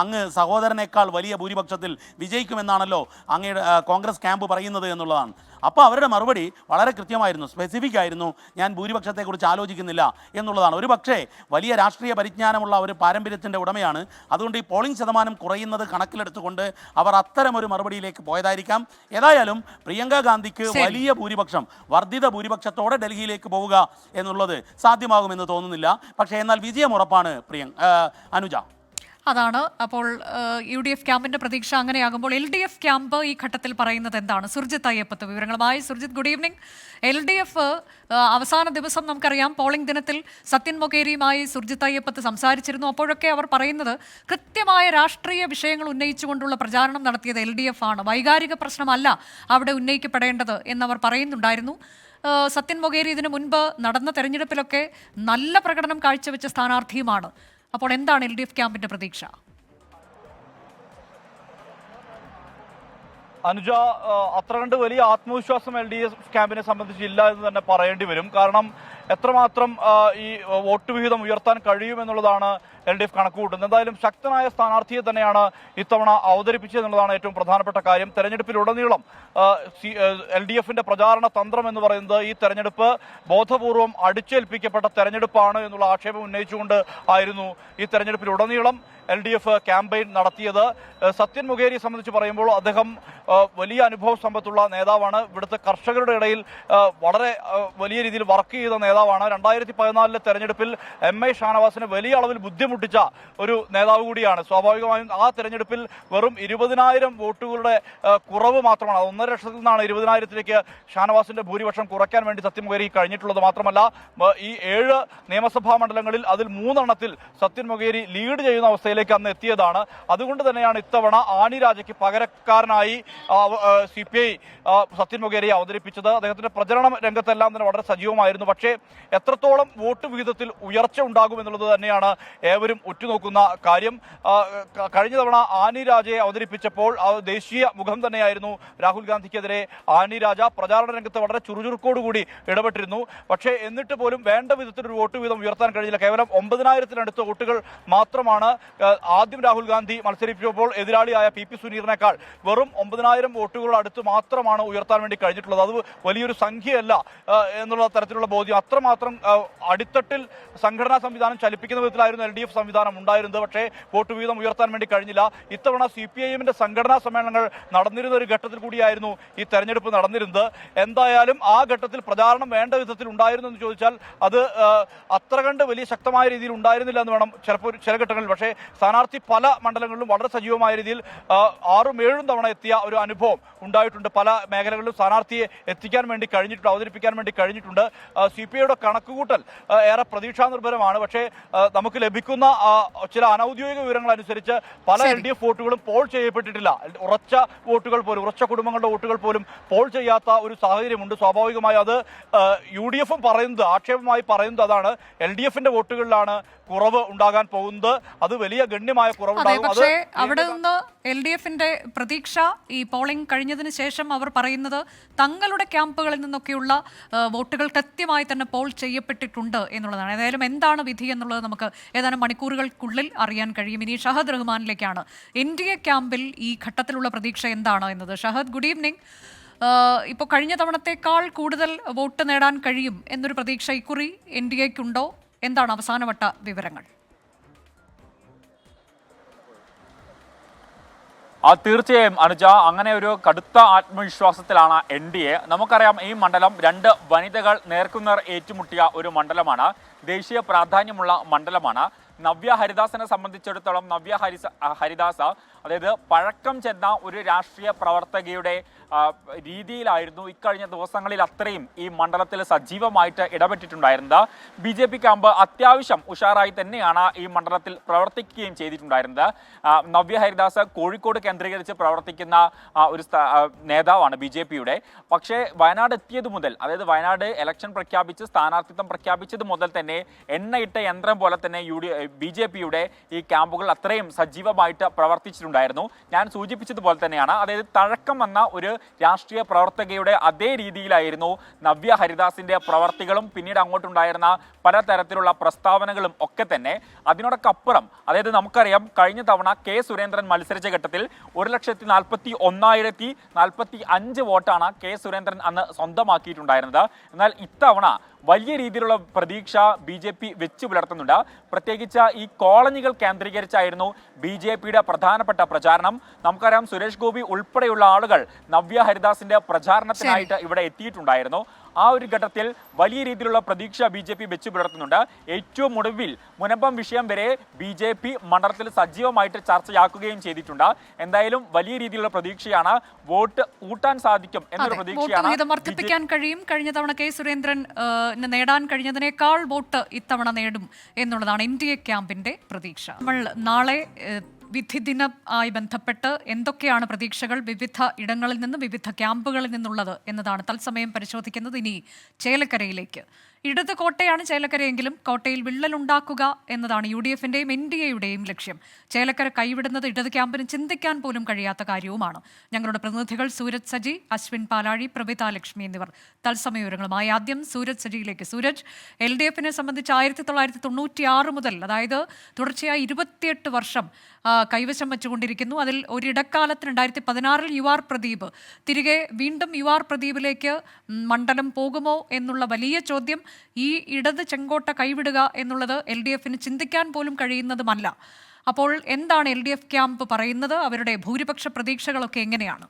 അങ്ങ് സഹോദരനേക്കാൾ വലിയ ഭൂരിപക്ഷത്തിൽ വിജയിക്കുമെന്നാണല്ലോ അങ്ങയുടെ കോൺഗ്രസ് ക്യാമ്പ് പറയുന്നത് എന്നുള്ളതാണ്. അപ്പോൾ അവരുടെ മറുപടി വളരെ കൃത്യമായിരുന്നു, സ്പെസിഫിക് ആയിരുന്നു. ഞാൻ ഭൂരിപക്ഷത്തെക്കുറിച്ച് ആലോചിക്കുന്നില്ല എന്നുള്ളതാണ്. ഒരു പക്ഷേ വലിയ രാഷ്ട്രീയ പരിജ്ഞാനമുള്ള ഒരു പാരമ്പര്യത്തിൻ്റെ ഉടമയാണ്. അതുകൊണ്ട് ഈ പോളിംഗ് ശതമാനം കുറയുന്നത് കണക്കിലെടുത്തുകൊണ്ട് അവർ അത്തരമൊരു മറുപടിയിലേക്ക് പോയതായിരിക്കാം. ഏതായാലും പ്രിയങ്ക ഗാന്ധിക്ക് വലിയ ഭൂരിപക്ഷം, വർദ്ധിത ഭൂരിപക്ഷത്തോടെ ഡൽഹിയിലേക്ക് പോവുക എന്നുള്ളത് സാധ്യമാകുമെന്ന് തോന്നുന്നില്ല. പക്ഷേ എന്നാൽ വിജയം ഉറപ്പാണ് അനുജ. അതാണ് അപ്പോൾ UDF ക്യാമ്പിന്റെ പ്രതീക്ഷ അങ്ങനെയാകുമ്പോൾ LDF ക്യാമ്പ് ഈ ഘട്ടത്തിൽ പറയുന്നത് എന്താണ്? സുർജിത്ത് അയ്യപ്പത്ത് വിവരങ്ങളുമായി. Surjit, good evening. LDF അവസാന ദിവസം നമുക്കറിയാം പോളിംഗ് ദിനത്തിൽ സത്യൻ മൊകേരിയുമായി സുർജിത്ത് അയ്യപ്പത്ത് സംസാരിച്ചിരുന്നു. അപ്പോഴൊക്കെ അവർ പറയുന്നത് കൃത്യമായ രാഷ്ട്രീയ വിഷയങ്ങൾ ഉന്നയിച്ചുകൊണ്ടുള്ള പ്രചാരണം നടത്തിയത് LDF ആണ്, വൈകാരിക പ്രശ്നമല്ല അവിടെ ഉന്നയിക്കപ്പെടേണ്ടത് എന്നവർ പറയുന്നുണ്ടായിരുന്നു. സത്യൻ മൊകേരി ഇതിനു മുൻപ് നടന്ന തെരഞ്ഞെടുപ്പിലൊക്കെ നല്ല പ്രകടനം കാഴ്ചവെച്ച സ്ഥാനാർത്ഥിയുമാണ്. അപ്പോൾ എന്താണ് LDF ക്യാമ്പിന്റെ പ്രതീക്ഷ? അനുജ, അത്ര കണ്ട് വലിയ ആത്മവിശ്വാസം LDF ക്യാമ്പിനെ സംബന്ധിച്ചില്ല എന്ന് തന്നെ പറയേണ്ടി വരും. കാരണം എത്രമാത്രം ഈ വോട്ട് വിഹിതം ഉയർത്താൻ കഴിയുമെന്നുള്ളതാണ് LDF കണക്കുകൂട്ടുന്നത്. എന്തായാലും ശക്തനായ സ്ഥാനാർത്ഥിയെ തന്നെയാണ് ഇത്തവണ അവതരിപ്പിച്ചതെന്നുള്ളതാണ് ഏറ്റവും പ്രധാനപ്പെട്ട കാര്യം. തെരഞ്ഞെടുപ്പിലുടനീളം LDFന്റെ പ്രചാരണ തന്ത്രം എന്ന് പറയുന്നത് ഈ തെരഞ്ഞെടുപ്പ് ബോധപൂർവം അടിച്ചേൽപ്പിക്കപ്പെട്ട തെരഞ്ഞെടുപ്പാണ് എന്നുള്ള ആക്ഷേപം ഉന്നയിച്ചുകൊണ്ട് ആയിരുന്നു ഈ തെരഞ്ഞെടുപ്പിലുടനീളം LDF ക്യാമ്പയിൻ നടത്തിയത്. സത്യൻ മൊകേരിയെ സംബന്ധിച്ച് പറയുമ്പോൾ അദ്ദേഹം വലിയ അനുഭവ സമ്പത്തുള്ള നേതാവാണ്. ഇവിടുത്തെ കർഷകരുടെ ഇടയിൽ വളരെ വലിയ രീതിയിൽ വർക്ക് ചെയ്ത നേതാവാണ്. 2014 തെരഞ്ഞെടുപ്പിൽ MI ഷാനവാസിനെ വലിയ അളവിൽ ബുദ്ധിമുട്ടിച്ച ഒരു നേതാവ് കൂടിയാണ്. സ്വാഭാവികമായും ആ തെരഞ്ഞെടുപ്പിൽ വെറും 20,000 വോട്ടുകളുടെ കുറവ് മാത്രമാണ്. 1.5 ലക്ഷത്തിൽ നിന്നാണ് 20,000-ലേക്ക് ഷാനവാസിന്റെ ഭൂരിപക്ഷം കുറയ്ക്കാൻ വേണ്ടി സത്യൻ മൊകേരി കഴിഞ്ഞിട്ടുള്ളത്. മാത്രമല്ല ഈ 7 നിയമസഭാ മണ്ഡലങ്ങളിൽ അതിൽ 3 എണ്ണത്തിൽ സത്യൻ മൊകേരി ലീഡ് ചെയ്യുന്ന അവസ്ഥയിലേക്ക് അന്ന് എത്തിയതാണ്. അതുകൊണ്ട് തന്നെയാണ് ഇത്തവണ ആനി രാജയ്ക്ക് പകരക്കാരനായി CPI സത്യൻ മൊകേരിയെ അവതരിപ്പിച്ചത്. അദ്ദേഹത്തിന്റെ പ്രചരണ രംഗത്തെല്ലാം തന്നെ വളരെ സജീവമായിരുന്നു. പക്ഷേ എത്രത്തോളം വോട്ട് വിഹിതത്തിൽ ഉയർച്ച ഉണ്ടാകുമെന്നുള്ളത് തന്നെയാണ് ഏവരും ഉറ്റുനോക്കുന്ന കാര്യം. കഴിഞ്ഞ തവണ ആനി രാജയെ അവതരിപ്പിച്ചപ്പോൾ ദേശീയ മുഖം തന്നെയായിരുന്നു രാഹുൽ ഗാന്ധിക്കെതിരെ ആനി രാജ. പ്രചാരണ രംഗത്ത് വളരെ ചുറുചുറുക്കോടുകൂടി ഇടപെട്ടിരുന്നു. പക്ഷേ എന്നിട്ട് പോലും വേണ്ട വിധത്തിലൊരു വോട്ട് വീതം ഉയർത്താൻ കഴിഞ്ഞില്ല. കേവലം 9,000-നടുത്ത വോട്ടുകൾ മാത്രമാണ് ആദ്യം രാഹുൽ ഗാന്ധി മത്സരിപ്പിച്ചപ്പോൾ എതിരാളിയായ PP സുനീറിനേക്കാൾ വെറും 9,000 വോട്ടുകളുടെ അടുത്ത് മാത്രമാണ് ഉയർത്താൻ വേണ്ടി കഴിഞ്ഞിട്ടുള്ളത്. അത് വലിയൊരു സംഖ്യയല്ല എന്നുള്ള തരത്തിലുള്ള ബോധ്യം. അത്രമാത്രം അടിത്തട്ടിൽ സംഘടനാ സംവിധാനം ചലിപ്പിക്കുന്ന വിധത്തിലായിരുന്നു LDF സംവിധാനം ഉണ്ടായിരുന്നത്. പക്ഷേ വോട്ട് വീതം ഉയർത്താൻ വേണ്ടി കഴിഞ്ഞില്ല. ഇത്തവണ CPIMന്റെ സംഘടനാ സമ്മേളനങ്ങൾ നടന്നിരുന്ന ഒരു ഘട്ടത്തിൽ കൂടിയായിരുന്നു ഈ തെരഞ്ഞെടുപ്പ് നടന്നിരുന്നത്. എന്തായാലും ആ ഘട്ടത്തിൽ പ്രചാരണം വേണ്ട വിധത്തിൽ ഉണ്ടായിരുന്നു എന്ന് ചോദിച്ചാൽ അത് അത്ര കണ്ട് വലിയ ശക്തമായ രീതിയിൽ ഉണ്ടായിരുന്നില്ല എന്ന് വേണം ചിലപ്പോൾ ചില ഘട്ടങ്ങളിൽ. പക്ഷേ സ്ഥാനാർത്ഥി പല മണ്ഡലങ്ങളിലും വളരെ സജീവമായ രീതിയിൽ 6-7 തവണ എത്തിയ ഒരു അനുഭവം ഉണ്ടായിട്ടുണ്ട്. പല മേഖലകളിലും സ്ഥാനാർത്ഥിയെ എത്തിക്കാൻ വേണ്ടി കഴിഞ്ഞിട്ടുണ്ട്, അവതരിപ്പിക്കാൻ വേണ്ടി കഴിഞ്ഞിട്ടുണ്ട്. CPIയുടെ കണക്കുകൂട്ടൽ ഏറെ പ്രതീക്ഷാ നിർഭരമാണ്. പക്ഷേ നമുക്ക് ലഭിക്കുന്ന ചില അനൌദ്യോഗിക വിവരങ്ങൾ അനുസരിച്ച് പല LDF വോട്ടുകളും പോൾ ചെയ്യപ്പെട്ടിട്ടില്ല. ഉറച്ച വോട്ടുകൾ പോലും, ഉറച്ച കുടുംബങ്ങളുടെ വോട്ടുകൾ പോലും പോൾ ചെയ്യാത്ത ഒരു സാഹചര്യമുണ്ട്. സ്വാഭാവികമായി അത് UDFും പറയുന്നത്, ആക്ഷേപമായി പറയുന്നത് അതാണ്. LDFന്റെ വോട്ടുകളിലാണ് കുറവ് ഉണ്ടാകാൻ പോകുന്നത്. അത് വലിയ ഗണ്യമായ കുറവുണ്ടാകും. പക്ഷേ അവിടെ നിന്ന് LDFന്റെ പ്രതീക്ഷ ഈ പോളിംഗ് കഴിഞ്ഞതിന് ശേഷം അവർ പറയുന്നത് തങ്ങളുടെ ക്യാമ്പുകളിൽ നിന്നൊക്കെയുള്ള വോട്ടുകൾ കൃത്യമായി തന്നെ പോൾ ചെയ്യപ്പെട്ടിട്ടുണ്ട് എന്നുള്ളതാണ്. ഏതായാലും എന്താണ് വിധി എന്നുള്ളത് നമുക്ക് ഏതാനും മണിക്കൂറുകൾക്കുള്ളിൽ അറിയാൻ കഴിയും. ഇനി ഷഹദ് റഹ്മാനിലേക്കാണ്. NDA ക്യാമ്പിൽ ഈ ഘട്ടത്തിലുള്ള പ്രതീക്ഷ എന്താണ് എന്നത്. Shahad, good evening. ഇപ്പോൾ കഴിഞ്ഞ തവണത്തേക്കാൾ കൂടുതൽ വോട്ട് നേടാൻ കഴിയും എന്നൊരു പ്രതീക്ഷ ഇക്കുറി NDAക്കുണ്ടോ? എന്താണ് അവസാനവട്ട വിവരങ്ങൾ? തീർച്ചയായും അനുജ, അങ്ങനെ ഒരു കടുത്ത ആത്മവിശ്വാസത്തിലാണ് NDA. നമുക്കറിയാം ഈ മണ്ഡലം 2 വനിതകൾ നേർക്കുനേർ ഏറ്റുമുട്ടിയ ഒരു മണ്ഡലമാണ്, ദേശീയ പ്രാധാന്യമുള്ള മണ്ഡലമാണ്. നവ്യ ഹരിദാസിനെ സംബന്ധിച്ചിടത്തോളം നവ്യ ഹരിദാസ് അതായത് പഴക്കം ചെന്ന ഒരു രാഷ്ട്രീയ പ്രവർത്തകയുടെ രീതിയിലായിരുന്നു ഇക്കഴിഞ്ഞ ദിവസങ്ങളിൽ അത്രയും ഈ മണ്ഡലത്തിൽ സജീവമായിട്ട് ഇടപെട്ടിട്ടുണ്ടായിരുന്നത്. BJP ക്യാമ്പ് അത്യാവശ്യം ഉഷാറായി തന്നെയാണ് ഈ മണ്ഡലത്തിൽ പ്രവർത്തിക്കുകയും ചെയ്തിട്ടുണ്ടായിരുന്നത്. നവ്യ ഹരിദാസ് കോഴിക്കോട് കേന്ദ്രീകരിച്ച് പ്രവർത്തിക്കുന്ന ഒരു നേതാവാണ് BJPയുടെ. പക്ഷേ വയനാട് എത്തിയത് മുതൽ, അതായത് വയനാട് ഇലക്ഷൻ പ്രഖ്യാപിച്ച് സ്ഥാനാർത്ഥിത്വം പ്രഖ്യാപിച്ചത് മുതൽ തന്നെ എണ്ണയിട്ട യന്ത്രം പോലെ തന്നെ BJPയുടെ ഈ ക്യാമ്പുകൾ അത്രയും സജീവമായിട്ട് പ്രവർത്തിച്ചിട്ടുണ്ടായിരുന്നു. ഞാൻ സൂചിപ്പിച്ചതുപോലെ തന്നെയാണ്, അതായത് തഴക്കം വന്ന ഒരു രാഷ്ട്രീയ പ്രവർത്തകയുടെ അതേ രീതിയിലായിരുന്നു നവ്യ ഹരിദാസിന്റെ പ്രവർത്തികളും പിന്നീട് അങ്ങോട്ടുണ്ടായിരുന്ന പലതരത്തിലുള്ള പ്രസ്താവനകളും ഒക്കെ തന്നെ. അതിനോടൊക്കപ്പുറം അതായത് നമുക്കറിയാം കഴിഞ്ഞ തവണ K. സുരേന്ദ്രൻ മത്സരിച്ച ഘട്ടത്തിൽ 1,41,045 വോട്ടാണ് K. സുരേന്ദ്രൻ അന്ന് സ്വന്തമാക്കിയിട്ടുണ്ടായിരുന്നത്. എന്നാൽ ഇത്തവണ വലിയ രീതിയിലുള്ള പ്രതീക്ഷ BJP വെച്ചു പുലർത്തുന്നുണ്ട്. പ്രത്യേകിച്ച് ഈ കോളനികൾ കേന്ദ്രീകരിച്ചായിരുന്നു BJPയുടെ പ്രധാനപ്പെട്ട പ്രചാരണം. നമുക്കറിയാം സുരേഷ് ഗോപി ഉൾപ്പെടെയുള്ള ആളുകൾ നവ്യ ഹരിദാസിന്റെ പ്രചാരണത്തിനായിട്ട് ഇവിടെ എത്തിയിട്ടുണ്ടായിരുന്നു. ആ ഒരു ഘട്ടത്തിൽ വലിയ രീതിയിലുള്ള പ്രതീക്ഷ BJP വെച്ചു പുലർത്തുന്നുണ്ട്. ഏറ്റവും ഒടുവിൽ മുനമ്പം വിഷയം വരെ BJP മണ്ഡലത്തിൽ സജീവമായിട്ട് ചർച്ചയാക്കുകയും ചെയ്തിട്ടുണ്ട്. എന്തായാലും വലിയ രീതിയിലുള്ള പ്രതീക്ഷയാണ്, വോട്ട് കൂട്ടാൻ സാധിക്കും എന്നൊരു പ്രതീക്ഷയാണ്. വർദ്ധിപ്പിക്കാൻ കഴിയും. കഴിഞ്ഞ തവണ K. സുരേന്ദ്രൻ നേടാൻ കഴിഞ്ഞതിനേക്കാൾ വോട്ട് ഇത്തവണ നേടും എന്നുള്ളതാണ് NDA ക്യാമ്പിന്റെ പ്രതീക്ഷ. നമ്മൾ നാളെ വിധി ദിനമായി ബന്ധപ്പെട്ട് എന്തൊക്കെയാണ് പ്രതീക്ഷകൾ വിവിധ ഇടങ്ങളിൽ നിന്ന് വിവിധ ക്യാമ്പുകളിൽ നിന്നുള്ളത് എന്നതാണ് തത്സമയം പരിശോധിക്കുന്നത്. ഇനി ചേലക്കരയിലേക്ക്. ഇടത് കോട്ടയാണ് ചേലക്കരയെങ്കിലും കോട്ടയിൽ വിള്ളലുണ്ടാക്കുക എന്നതാണ് UDFന്റെയും NDAയുടെയും ലക്ഷ്യം. ചേലക്കര കൈവിടുന്നത് ഇടത് ക്യാമ്പിന് ചിന്തിക്കാൻ പോലും കഴിയാത്ത കാര്യവുമാണ്. ഞങ്ങളുടെ പ്രതിനിധികൾ സൂരജ് സജി, അശ്വിൻ പാലാഴി, പ്രഭിത ലക്ഷ്മി എന്നിവർ തത്സമയ വിവരങ്ങളുമായി. ആദ്യം സൂരജ് സജിയിലേക്ക്. സൂരജ്, LDFനെ സംബന്ധിച്ച് 1996 മുതൽ, അതായത് തുടർച്ചയായി 28 വർഷം കൈവശം വെച്ചുകൊണ്ടിരിക്കുന്നു. അതിൽ ഒരിടക്കാലത്ത് 2016 UR പ്രദീപ് തിരികെ വീണ്ടും UR പ്രദീപിലേക്ക് മണ്ഡലം പോകുമോ എന്നുള്ള വലിയ ചോദ്യം. ഈ ഇടത് ചെങ്കോട്ട കൈവിടുക എന്നുള്ളത് LDFന് ചിന്തിക്കാൻ പോലും കഴിയുന്നതുമല്ല. അപ്പോൾ എന്താണ് LDF ക്യാമ്പ് പറയുന്നത്? അവരുടെ ഭൂരിപക്ഷ പ്രതീക്ഷകളൊക്കെ എങ്ങനെയാണ്?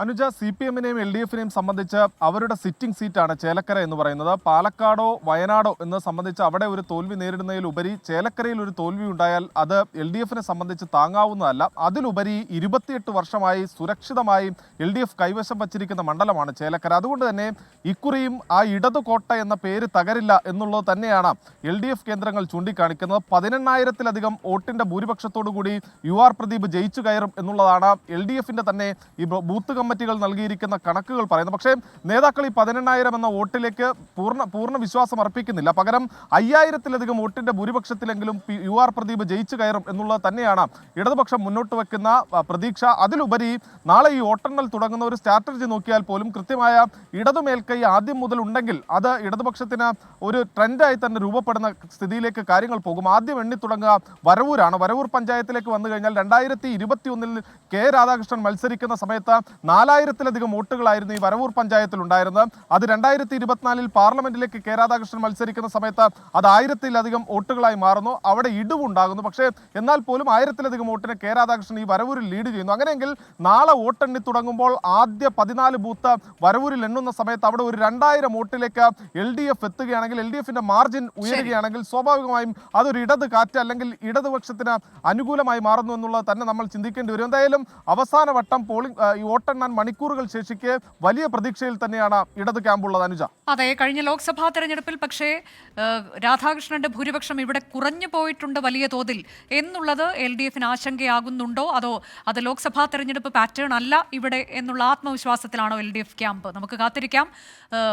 അനുജ, CPMനെയും LDFനെയും സംബന്ധിച്ച് അവരുടെ സിറ്റിംഗ് സീറ്റാണ് ചേലക്കര എന്ന് പറയുന്നത്. പാലക്കാടോ വയനാടോ എന്ന് സംബന്ധിച്ച് അവിടെ ഒരു തോൽവി നേരിടുന്നതിലുപരി ചേലക്കരയിൽ ഒരു തോൽവി ഉണ്ടായാൽ അത് LDFനെ സംബന്ധിച്ച് താങ്ങാവുന്നതല്ല. അതിലുപരി 28 വർഷമായി സുരക്ഷിതമായി LDF കൈവശം വച്ചിരിക്കുന്ന മണ്ഡലമാണ് ചേലക്കര. അതുകൊണ്ട് തന്നെ ഇക്കുറിയും ആ ഇടതു കോട്ട എന്ന പേര് തകരില്ല എന്നുള്ളത് തന്നെയാണ് LDF കേന്ദ്രങ്ങൾ ചൂണ്ടിക്കാണിക്കുന്നത്. 18,000-ലധികം വോട്ടിന്റെ ഭൂരിപക്ഷത്തോടു കൂടി UR പ്രദീപ് ജയിച്ചു കയറും എന്നുള്ളതാണ് LDFന്റെ തന്നെ ഈ ബൂത്ത് കമ്മിറ്റികൾ നൽകിയിരിക്കുന്ന കണക്കുകൾ പറയുന്നത്. പക്ഷേ നേതാക്കൾ ഈ 18,000 എന്ന വോട്ടിലേക്ക് പൂർണ്ണ വിശ്വാസം അർപ്പിക്കുന്നില്ല. പകരം 5,000-ലധികം വോട്ടിന്റെ ഭൂരിപക്ഷത്തിലെങ്കിലും UR പ്രദീപ് ജയിച്ചു കയറും എന്നുള്ളത് തന്നെയാണ് ഇടതുപക്ഷം മുന്നോട്ട് വെക്കുന്ന പ്രതീക്ഷ. അതിലുപരി നാളെ ഈ വോട്ടെണ്ണൽ തുടങ്ങുന്ന ഒരു സ്ട്രാറ്റജി നോക്കിയാൽ പോലും കൃത്യമായ ഇടതുമേൽക്കൈ ആദ്യം മുതൽ ഉണ്ടെങ്കിൽ അത് ഇടതുപക്ഷത്തിന് ഒരു ട്രെൻഡായി തന്നെ രൂപപ്പെടുന്ന സ്ഥിതിയിലേക്ക് കാര്യങ്ങൾ പോകും. ആദ്യം എണ്ണി തുടങ്ങുക വരവൂരാണ്. വരവൂർ പഞ്ചായത്തിലേക്ക് വന്നു കഴിഞ്ഞാൽ 2021 K. രാധാകൃഷ്ണൻ മത്സരിക്കുന്ന സമയത്ത് 4,000-ലധികം വോട്ടുകളായിരുന്നു ഈ വരവൂർ പഞ്ചായത്തിൽ ഉണ്ടായിരുന്നത്. അത് 2024 പാർലമെന്റിലേക്ക് K. രാധാകൃഷ്ണൻ മത്സരിക്കുന്ന സമയത്ത് അത് 1,000-ലധികം വോട്ടുകളായി മാറുന്നു. അവിടെ ഇടിവുണ്ടാകുന്നു. പക്ഷേ എന്നാൽ പോലും 1,000-ലധികം വോട്ടിന് K. രാധാകൃഷ്ണൻ ഈ വരവൂരിൽ ലീഡ് ചെയ്യുന്നു. അങ്ങനെയെങ്കിൽ നാളെ വോട്ടെണ്ണി തുടങ്ങുമ്പോൾ ആദ്യ 14 ബൂത്ത് വരവൂരിൽ എണ്ണുന്ന സമയത്ത് അവിടെ ഒരു 2,000 വോട്ടിലേക്ക് LDF എത്തുകയാണെങ്കിൽ, LDFന്റെ മാർജിൻ ഉയരുകയാണെങ്കിൽ സ്വാഭാവികമായും അതൊരു ഇടത് കാറ്റ് അല്ലെങ്കിൽ ഇടതുപക്ഷത്തിന് അനുകൂലമായി മാറുന്നു എന്നുള്ളത് തന്നെ നമ്മൾ ചിന്തിക്കേണ്ടി വരും. എന്തായാലും അവസാന വട്ടം പോളിംഗ് ഈ വോട്ടെണ്ണാൻ തുടങ്ങാൻ മണിക്കൂറുകൾ ശേഷിക്കെ വലിയ പ്രതീക്ഷയിൽ തന്നെയാണ് ഇടത് ക്യാമ്പുള്ളത്. അനുജ, അതെ, കഴിഞ്ഞ ലോക്സഭാ തെരഞ്ഞെടുപ്പിൽ പക്ഷേ രാധാകൃഷ്ണന്റെ ഭൂരിപക്ഷം ഇവിടെ കുറഞ്ഞു പോയിട്ടുണ്ട് വലിയ തോതിൽ എന്നുള്ളത് LDFന് ആശങ്കയാകുന്നുണ്ടോ, അതോ അത് ലോക്സഭാ തെരഞ്ഞെടുപ്പ് പാറ്റേൺ അല്ല ഇവിടെ എന്നുള്ള ആത്മവിശ്വാസത്തിലാണോ LDF ക്യാമ്പ്? നമുക്ക് കാത്തിരിക്കാം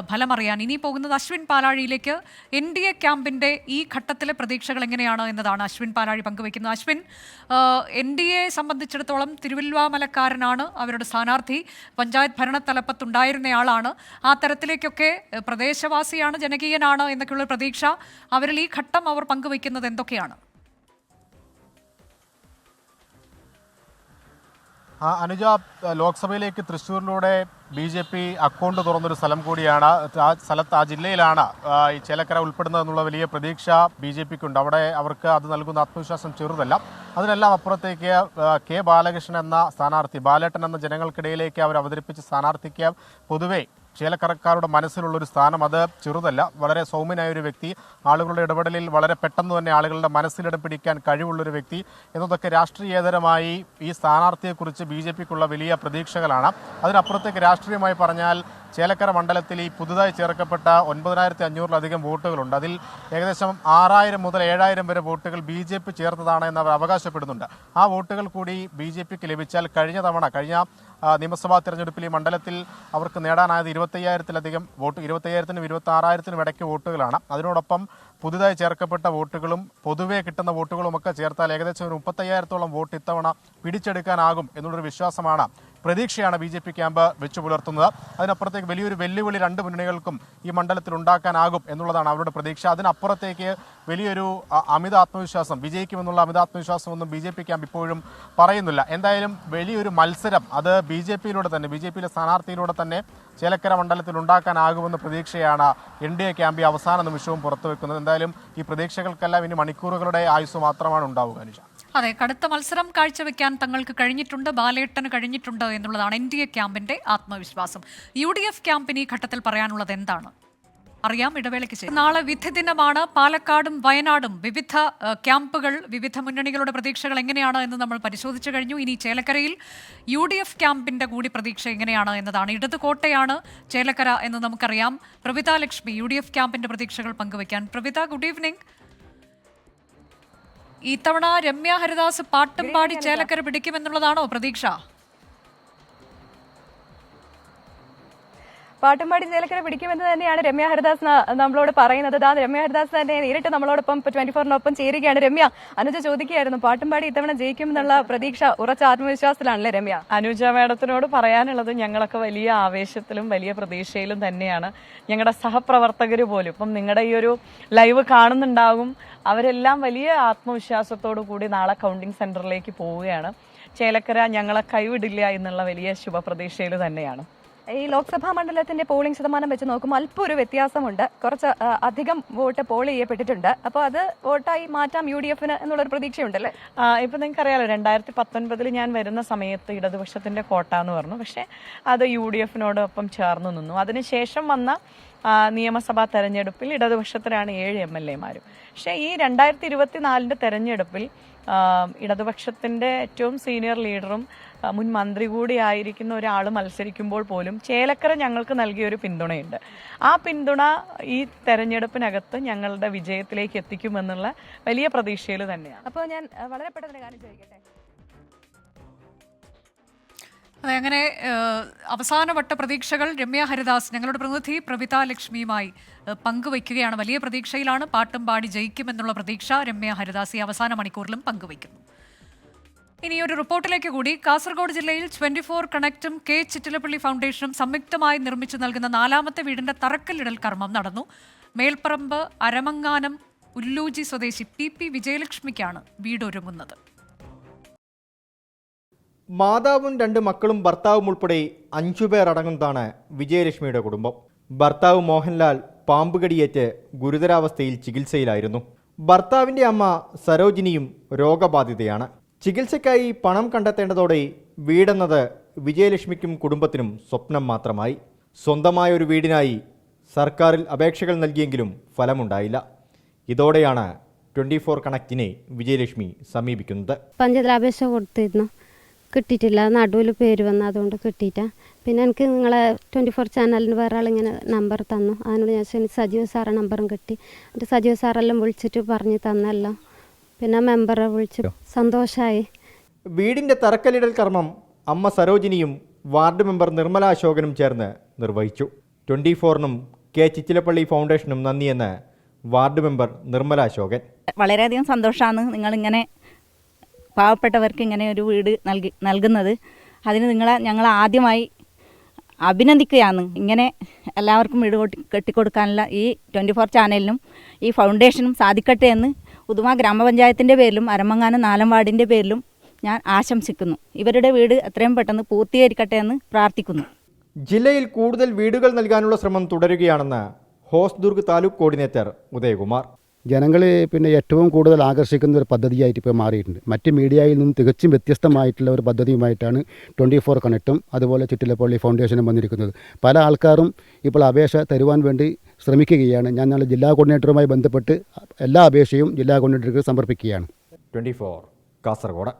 ഫലമറിയാൻ. ഇനി പോകുന്നത് അശ്വിൻ പാലാഴിയിലേക്ക്. NDA ക്യാമ്പിന്റെ ഈ ഘട്ടത്തിലെ പ്രതീക്ഷകൾ എങ്ങനെയാണ് എന്നതാണ് അശ്വിൻ പാലാഴി പങ്കുവയ്ക്കുന്നത്. അശ്വിൻ, NDA സംബന്ധിച്ചിടത്തോളം തിരുവല്ലുവാമലക്കാരനാണ് അവരുടെ സ്ഥാനാർത്ഥി, പഞ്ചായത്ത് ഭരണത്തലപ്പത്തുണ്ടായിരുന്നയാളാണ്. ആ തരത്തിലേക്കൊക്കെ പ്രദേശവാസിയാണ്, ജനകീയനാണ് എന്നൊക്കെയുള്ള പ്രതീക്ഷ അവരിൽ ഈ ഘട്ടം അവർ പങ്കുവയ്ക്കുന്നത് എന്തൊക്കെയാണ്? അനുജ, ലോക്സഭയിലേക്ക് തൃശ്ശൂരിലൂടെ BJP അക്കൗണ്ട് തുറന്നൊരു സ്ഥലം കൂടിയാണ്. ആ ജില്ലയിലാണ് ഈ ചേലക്കര ഉൾപ്പെടുന്നതെന്നുള്ള വലിയ പ്രതീക്ഷ BJPക്കുണ്ട്. അവിടെ അവർക്ക് അത് നൽകുന്ന ആത്മവിശ്വാസം ചെറുതല്ല. അതിനെല്ലാം അപ്പുറത്തേക്ക് K ബാലകൃഷ്ണൻ എന്ന സ്ഥാനാർത്ഥി, ബാലേട്ടൻ എന്ന ജനങ്ങൾക്കിടയിലേക്ക് അവർ അവതരിപ്പിച്ച സ്ഥാനാർത്ഥിക്ക് പൊതുവെ ചേലക്കരക്കാരുടെ മനസ്സിലുള്ളൊരു സ്ഥാനം അത് ചെറുതല്ല. വളരെ സൗമ്യനായ ഒരു വ്യക്തി, ആളുകളുടെ ഇടപെടലിൽ വളരെ പെട്ടെന്ന് തന്നെ ആളുകളുടെ മനസ്സിലിടം പിടിക്കാൻ കഴിവുള്ളൊരു വ്യക്തി എന്നതൊക്കെ രാഷ്ട്രീയേതരമായി ഈ സ്ഥാനാർത്ഥിയെക്കുറിച്ച് BJPക്കുള്ള വലിയ പ്രതീക്ഷകളാണ്. അതിനപ്പുറത്തേക്ക് രാഷ്ട്രീയമായി പറഞ്ഞാൽ ചേലക്കര മണ്ഡലത്തിൽ ഈ പുതുതായി ചേർക്കപ്പെട്ട 9500-ലധികം വോട്ടുകളുണ്ട്. അതിൽ ഏകദേശം 6000 മുതൽ 7000 വരെ വോട്ടുകൾ BJP ചേർത്തതാണ് എന്ന് അവർ അവകാശപ്പെടുന്നുണ്ട്. ആ വോട്ടുകൾ കൂടി BJPക്ക് ലഭിച്ചാൽ കഴിഞ്ഞ നിയമസഭാ തെരഞ്ഞെടുപ്പിൽ ഈ മണ്ഡലത്തിൽ അവർക്ക് നേടാനായത് 25,000-ലധികം വോട്ട്, 25,000-നും 26,000-നും ഇടയ്ക്ക് വോട്ടുകളാണ്. അതിനോടൊപ്പം പുതുതായി ചേർക്കപ്പെട്ട വോട്ടുകളും പൊതുവെ കിട്ടുന്ന വോട്ടുകളുമൊക്കെ ചേർത്താൽ ഏകദേശം ഒരു 35,000-ഓളം വോട്ട് ഇത്തവണ പിടിച്ചെടുക്കാനാകും എന്നുള്ളൊരു വിശ്വാസമാണ്, പ്രതീക്ഷയാണ് BJP ക്യാമ്പ് വെച്ചു പുലർത്തുന്നത്. അതിനപ്പുറത്തേക്ക് വലിയൊരു വെല്ലുവിളി രണ്ട് മുന്നണികൾക്കും ഈ മണ്ഡലത്തിൽ ഉണ്ടാക്കാനാകും എന്നുള്ളതാണ് അവരുടെ പ്രതീക്ഷ. അതിനപ്പുറത്തേക്ക് വലിയൊരു അമിത ആത്മവിശ്വാസം, വിജയിക്കുമെന്നുള്ള അമിത ആത്മവിശ്വാസമൊന്നും BJP ക്യാമ്പ് ഇപ്പോഴും പറയുന്നില്ല. എന്തായാലും വലിയൊരു മത്സരം അത് BJPയിലൂടെ തന്നെ, BJPയിലെ സ്ഥാനാർത്ഥിയിലൂടെ തന്നെ ചേലക്കര മണ്ഡലത്തിൽ ഉണ്ടാക്കാനാകുമെന്ന പ്രതീക്ഷയാണ് NDA ക്യാമ്പ് അവസാന നിമിഷവും പുറത്തുവെക്കുന്നത്. എന്തായാലും ഈ പ്രതീക്ഷകൾക്കെല്ലാം ഇനി മണിക്കൂറുകളുടെ ആയുസ് മാത്രമാണ് ഉണ്ടാവുക. അനുജ, അതെ, കടുത്ത മത്സരം കാഴ്ചവെക്കാൻ തങ്ങൾക്ക് കഴിഞ്ഞിട്ടുണ്ട്, ബാലേട്ടന് കഴിഞ്ഞിട്ടുണ്ട് എന്നുള്ളതാണ് NDA ക്യാമ്പിന്റെ ആത്മവിശ്വാസം. UDF ക്യാമ്പിന് ഈ ഘട്ടത്തിൽ പറയാനുള്ളത് എന്താണ്? അറിയാം, ഇടവേളയ്ക്ക് ശേഷം. നാളെ വിധി ദിനമാണ്. പാലക്കാടും വയനാടും വിവിധ ക്യാമ്പുകൾ, വിവിധ മുന്നണികളുടെ പ്രതീക്ഷകൾ എങ്ങനെയാണ് എന്ന് നമ്മൾ പരിശോധിച്ചു കഴിഞ്ഞു. ഇനി ചേലക്കരയിൽ UDF ക്യാമ്പിന്റെ കൂടി പ്രതീക്ഷ എങ്ങനെയാണ് എന്നതാണ്. ഇടത് കോട്ടയാണ് ചേലക്കര എന്ന് നമുക്കറിയാം. പ്രവിത ലക്ഷ്മി UDF ക്യാമ്പിന്റെ പ്രതീക്ഷകൾ പങ്കുവയ്ക്കാൻ. Pravitha, good evening. ഇത്തവണ രമ്യ ഹരിദാസ് പാട്ടും പാടി ചേലക്കര പിടിക്കുമെന്നുള്ളതാണോ പ്രതീക്ഷ? പാട്ടുംപാടി ചേലക്കര പിടിക്കുമെന്ന് തന്നെയാണ് രമ്യ ഹരിദാസ് നമ്മളോട് പറയുന്നത്. രമ്യ ഹരിദാസ് തന്നെ നേരിട്ട് നമ്മളോടൊപ്പം 24-നൊപ്പം ചേരുകയാണ്. രമ്യ, അനുജ ചോദിക്കുകയായിരുന്നു, പാട്ടുംപാടി ഇത്തവണ ജയിക്കുമെന്നുള്ള പ്രതീക്ഷ ഉറച്ച ആത്മവിശ്വാസത്തിലാണല്ലേ രമ്യ? അനുജ മാഡത്തിനോട് പറയാനുള്ളത്, ഞങ്ങളൊക്കെ വലിയ ആവേശത്തിലും വലിയ പ്രതീക്ഷയിലും തന്നെയാണ്. ഞങ്ങളുടെ സഹപ്രവർത്തകർ പോലും ഇപ്പം നിങ്ങളുടെ ഈ ഒരു ലൈവ് കാണുന്നുണ്ടാകും. അവരെല്ലാം വലിയ ആത്മവിശ്വാസത്തോടു കൂടി നാളെ കൗണ്ടിംഗ് സെന്ററിലേക്ക് പോവുകയാണ്. ചേലക്കര ഞങ്ങളെ കൈവിടില്ല എന്നുള്ള വലിയ ശുഭപ്രതീക്ഷയിൽ തന്നെയാണ്. ഈ ലോക്സഭാ മണ്ഡലത്തിന്റെ പോളിംഗ് ശതമാനം വെച്ച് നോക്കുമ്പോൾ അല്പം ഒരു വ്യത്യാസമുണ്ട്. കുറച്ച് അധികം വോട്ട് പോൾ ചെയ്യപ്പെട്ടിട്ടുണ്ട്. അപ്പോൾ അത് വോട്ടായി മാറ്റാം UDFന് എന്നുള്ളൊരു പ്രതീക്ഷയുണ്ടല്ലേ? ഇപ്പം നിങ്ങൾക്കറിയാലോ, 2019 ഞാൻ വരുന്ന സമയത്ത് ഇടതുപക്ഷത്തിന്റെ കോട്ട എന്ന് പറഞ്ഞു. പക്ഷേ അത് UDFനോടൊപ്പം ചേർന്ന് നിന്നു. അതിനുശേഷം വന്ന നിയമസഭാ തെരഞ്ഞെടുപ്പിൽ ഇടതുപക്ഷത്തിനാണ് 7 MLA-മാരും. പക്ഷേ ഈ 2024 തെരഞ്ഞെടുപ്പിൽ ഇടതുപക്ഷത്തിന്റെ ഏറ്റവും സീനിയർ ലീഡറും മുൻ മന്ത്രി കൂടി ആയിരിക്കുന്ന ഒരാൾ മത്സരിക്കുമ്പോൾ പോലും ചേലക്കര ഞങ്ങൾക്ക് നൽകിയ ഒരു പിന്തുണയുണ്ട്. ആ പിന്തുണ ഈ തെരഞ്ഞെടുപ്പിനകത്ത് ഞങ്ങളുടെ വിജയത്തിലേക്ക് എത്തിക്കുമെന്നുള്ള വലിയ പ്രതീക്ഷയിൽ തന്നെയാണ്. അപ്പോൾ ഞാൻ വളരെ പെട്ടെന്ന് കാര്യം ചോദിക്കട്ടെ. അതെ, അങ്ങനെ അവസാനവട്ട പ്രതീക്ഷകൾ രമ്യ ഹരിദാസ് ഞങ്ങളുടെ പ്രതിനിധി പ്രവിത ലക്ഷ്മിയുമായി പങ്കുവയ്ക്കുകയാണ്. വലിയ പ്രതീക്ഷയിലാണ്, പാട്ടും പാടി ജയിക്കുമെന്നുള്ള പ്രതീക്ഷ രമ്യ ഹരിദാസ് ഈ അവസാന മണിക്കൂറിലും പങ്കുവയ്ക്കുന്നു. ഇനി ഒരു റിപ്പോർട്ടിലേക്ക് കൂടി. കാസർഗോഡ് ജില്ലയിൽ 24 കണക്റ്റും K ചിറ്റിലപ്പള്ളി ഫൗണ്ടേഷനും സംയുക്തമായി നിർമ്മിച്ചു നൽകുന്ന 4ാമത്തെ വീടിന്റെ തറക്കല്ലിടൽ കർമ്മം നടന്നു. മേൽപ്പറമ്പ് അരമങ്ങാനം ഉല്ലൂജി സ്വദേശി PP വിജയലക്ഷ്മിക്കാണ് വീടൊരുങ്ങുന്നത്. മാതാവും 2 മക്കളും ഭർത്താവും ഉൾപ്പെടെ 5 പേർ അടങ്ങുന്നതാണ് വിജയലക്ഷ്മിയുടെ കുടുംബം. ഭർത്താവ് മോഹൻലാൽ പാമ്പുകടിയേറ്റ് ഗുരുതരാവസ്ഥയിൽ ചികിത്സയിലായിരുന്നു. ഭർത്താവിൻ്റെ അമ്മ സരോജിനിയും രോഗബാധിതയാണ്. ചികിത്സയ്ക്കായി പണം കണ്ടെത്തേണ്ടതോടെ വീടെന്നത് വിജയലക്ഷ്മിക്കും കുടുംബത്തിനും സ്വപ്നം മാത്രമായി. സ്വന്തമായ ഒരു വീടിനായി സർക്കാരിൽ അപേക്ഷകൾ നൽകിയെങ്കിലും ഫലമുണ്ടായില്ല. ഇതോടെയാണ് 24 കണക്റ്റിനെ വിജയലക്ഷ്മി സമീപിക്കുന്നത്. പഞ്ചായത്തിൽ അപേക്ഷ കൊടുത്തിരുന്നു. കിട്ടിയിട്ടില്ല, നടുവിൽ പേര് വന്നു, അതുകൊണ്ട് കിട്ടിയിട്ട. പിന്നെ എനിക്ക് നിങ്ങളെ 24 ചാനലിന് വേറെ ആളിങ്ങനെ നമ്പർ തന്നു. അതിനോട് ഞാൻ സജീവ് സാറെ നമ്പറും കിട്ടി. എന്നിട്ട് സജീവ് സാറെല്ലാം വിളിച്ചിട്ട് പറഞ്ഞു തന്നല്ലോ. പിന്നെ മെമ്പറെ വിളിച്ചു, സന്തോഷമായി. വീടിന്റെ തറക്കല്ലിടൽ കർമ്മം അമ്മ സരോജിനിയും വാർഡ് മെമ്പർ നിർമ്മല അശോകനും ചേർന്ന് നിർവഹിച്ചു. 24നും കെ ചിച്ചിലപ്പള്ളി ഫൗണ്ടേഷനും നന്ദിയെന്ന് വാർഡ് മെമ്പർ നിർമ്മല അശോകൻ. വളരെയധികം സന്തോഷമാണ് നിങ്ങളിങ്ങനെ പാവപ്പെട്ടവർക്ക് ഇങ്ങനെ ഒരു വീട് നൽകുന്നത്. അതിന് ഞങ്ങൾ ആദ്യമായി അഭിനന്ദിക്കുകയാണ്. ഇങ്ങനെ എല്ലാവർക്കും വീട് കെട്ടിക്കൊടുക്കാനുള്ള ഈ 24 ചാനലിനും ഈ ഫൗണ്ടേഷനും സാധിക്കട്ടെ എന്ന് ഉദുമ ഗ്രാമപഞ്ചായത്തിൻ്റെ പേരിലും അരമങ്ങാനം 4 വാർഡിൻ്റെ പേരിലും ഞാൻ ആശംസിക്കുന്നു. ഇവരുടെ വീട് എത്രയും പെട്ടെന്ന് പൂർത്തീകരിക്കട്ടെ എന്ന് പ്രാർത്ഥിക്കുന്നു. ജില്ലയിൽ കൂടുതൽ വീടുകൾ നൽകാനുള്ള ശ്രമം തുടരുകയാണെന്ന് ഹോസ്ദുർഗ് താലൂക്ക് കോർഡിനേറ്റർ ഉദയകുമാർ. ജനങ്ങളെ ഏറ്റവും കൂടുതൽ ആകർഷിക്കുന്ന ഒരു പദ്ധതിയായിട്ട് ഇപ്പോൾ മാറിയിട്ടുണ്ട്. മറ്റ് മീഡിയയിൽ നിന്നും തികച്ചും വ്യത്യസ്തമായിട്ടുള്ള ഒരു പദ്ധതിയുമായിട്ടാണ് 24 കണക്റ്റും അതുപോലെ ചിറ്റിലപ്പള്ളി ഫൗണ്ടേഷനും വന്നിരിക്കുന്നത്. പല ആൾക്കാരും ഇപ്പോൾ അപേക്ഷ തരുവാൻ വേണ്ടി ശ്രമിക്കുകയാണ്. ഞാൻ നാളെ ജില്ലാ കോർഡിനേറ്ററുമായി ബന്ധപ്പെട്ട് എല്ലാ അപേക്ഷയും ജില്ലാ കോർഡിനേറ്റർക്ക് സമർപ്പിക്കുകയാണ്. 24 കാസർഗോഡ്.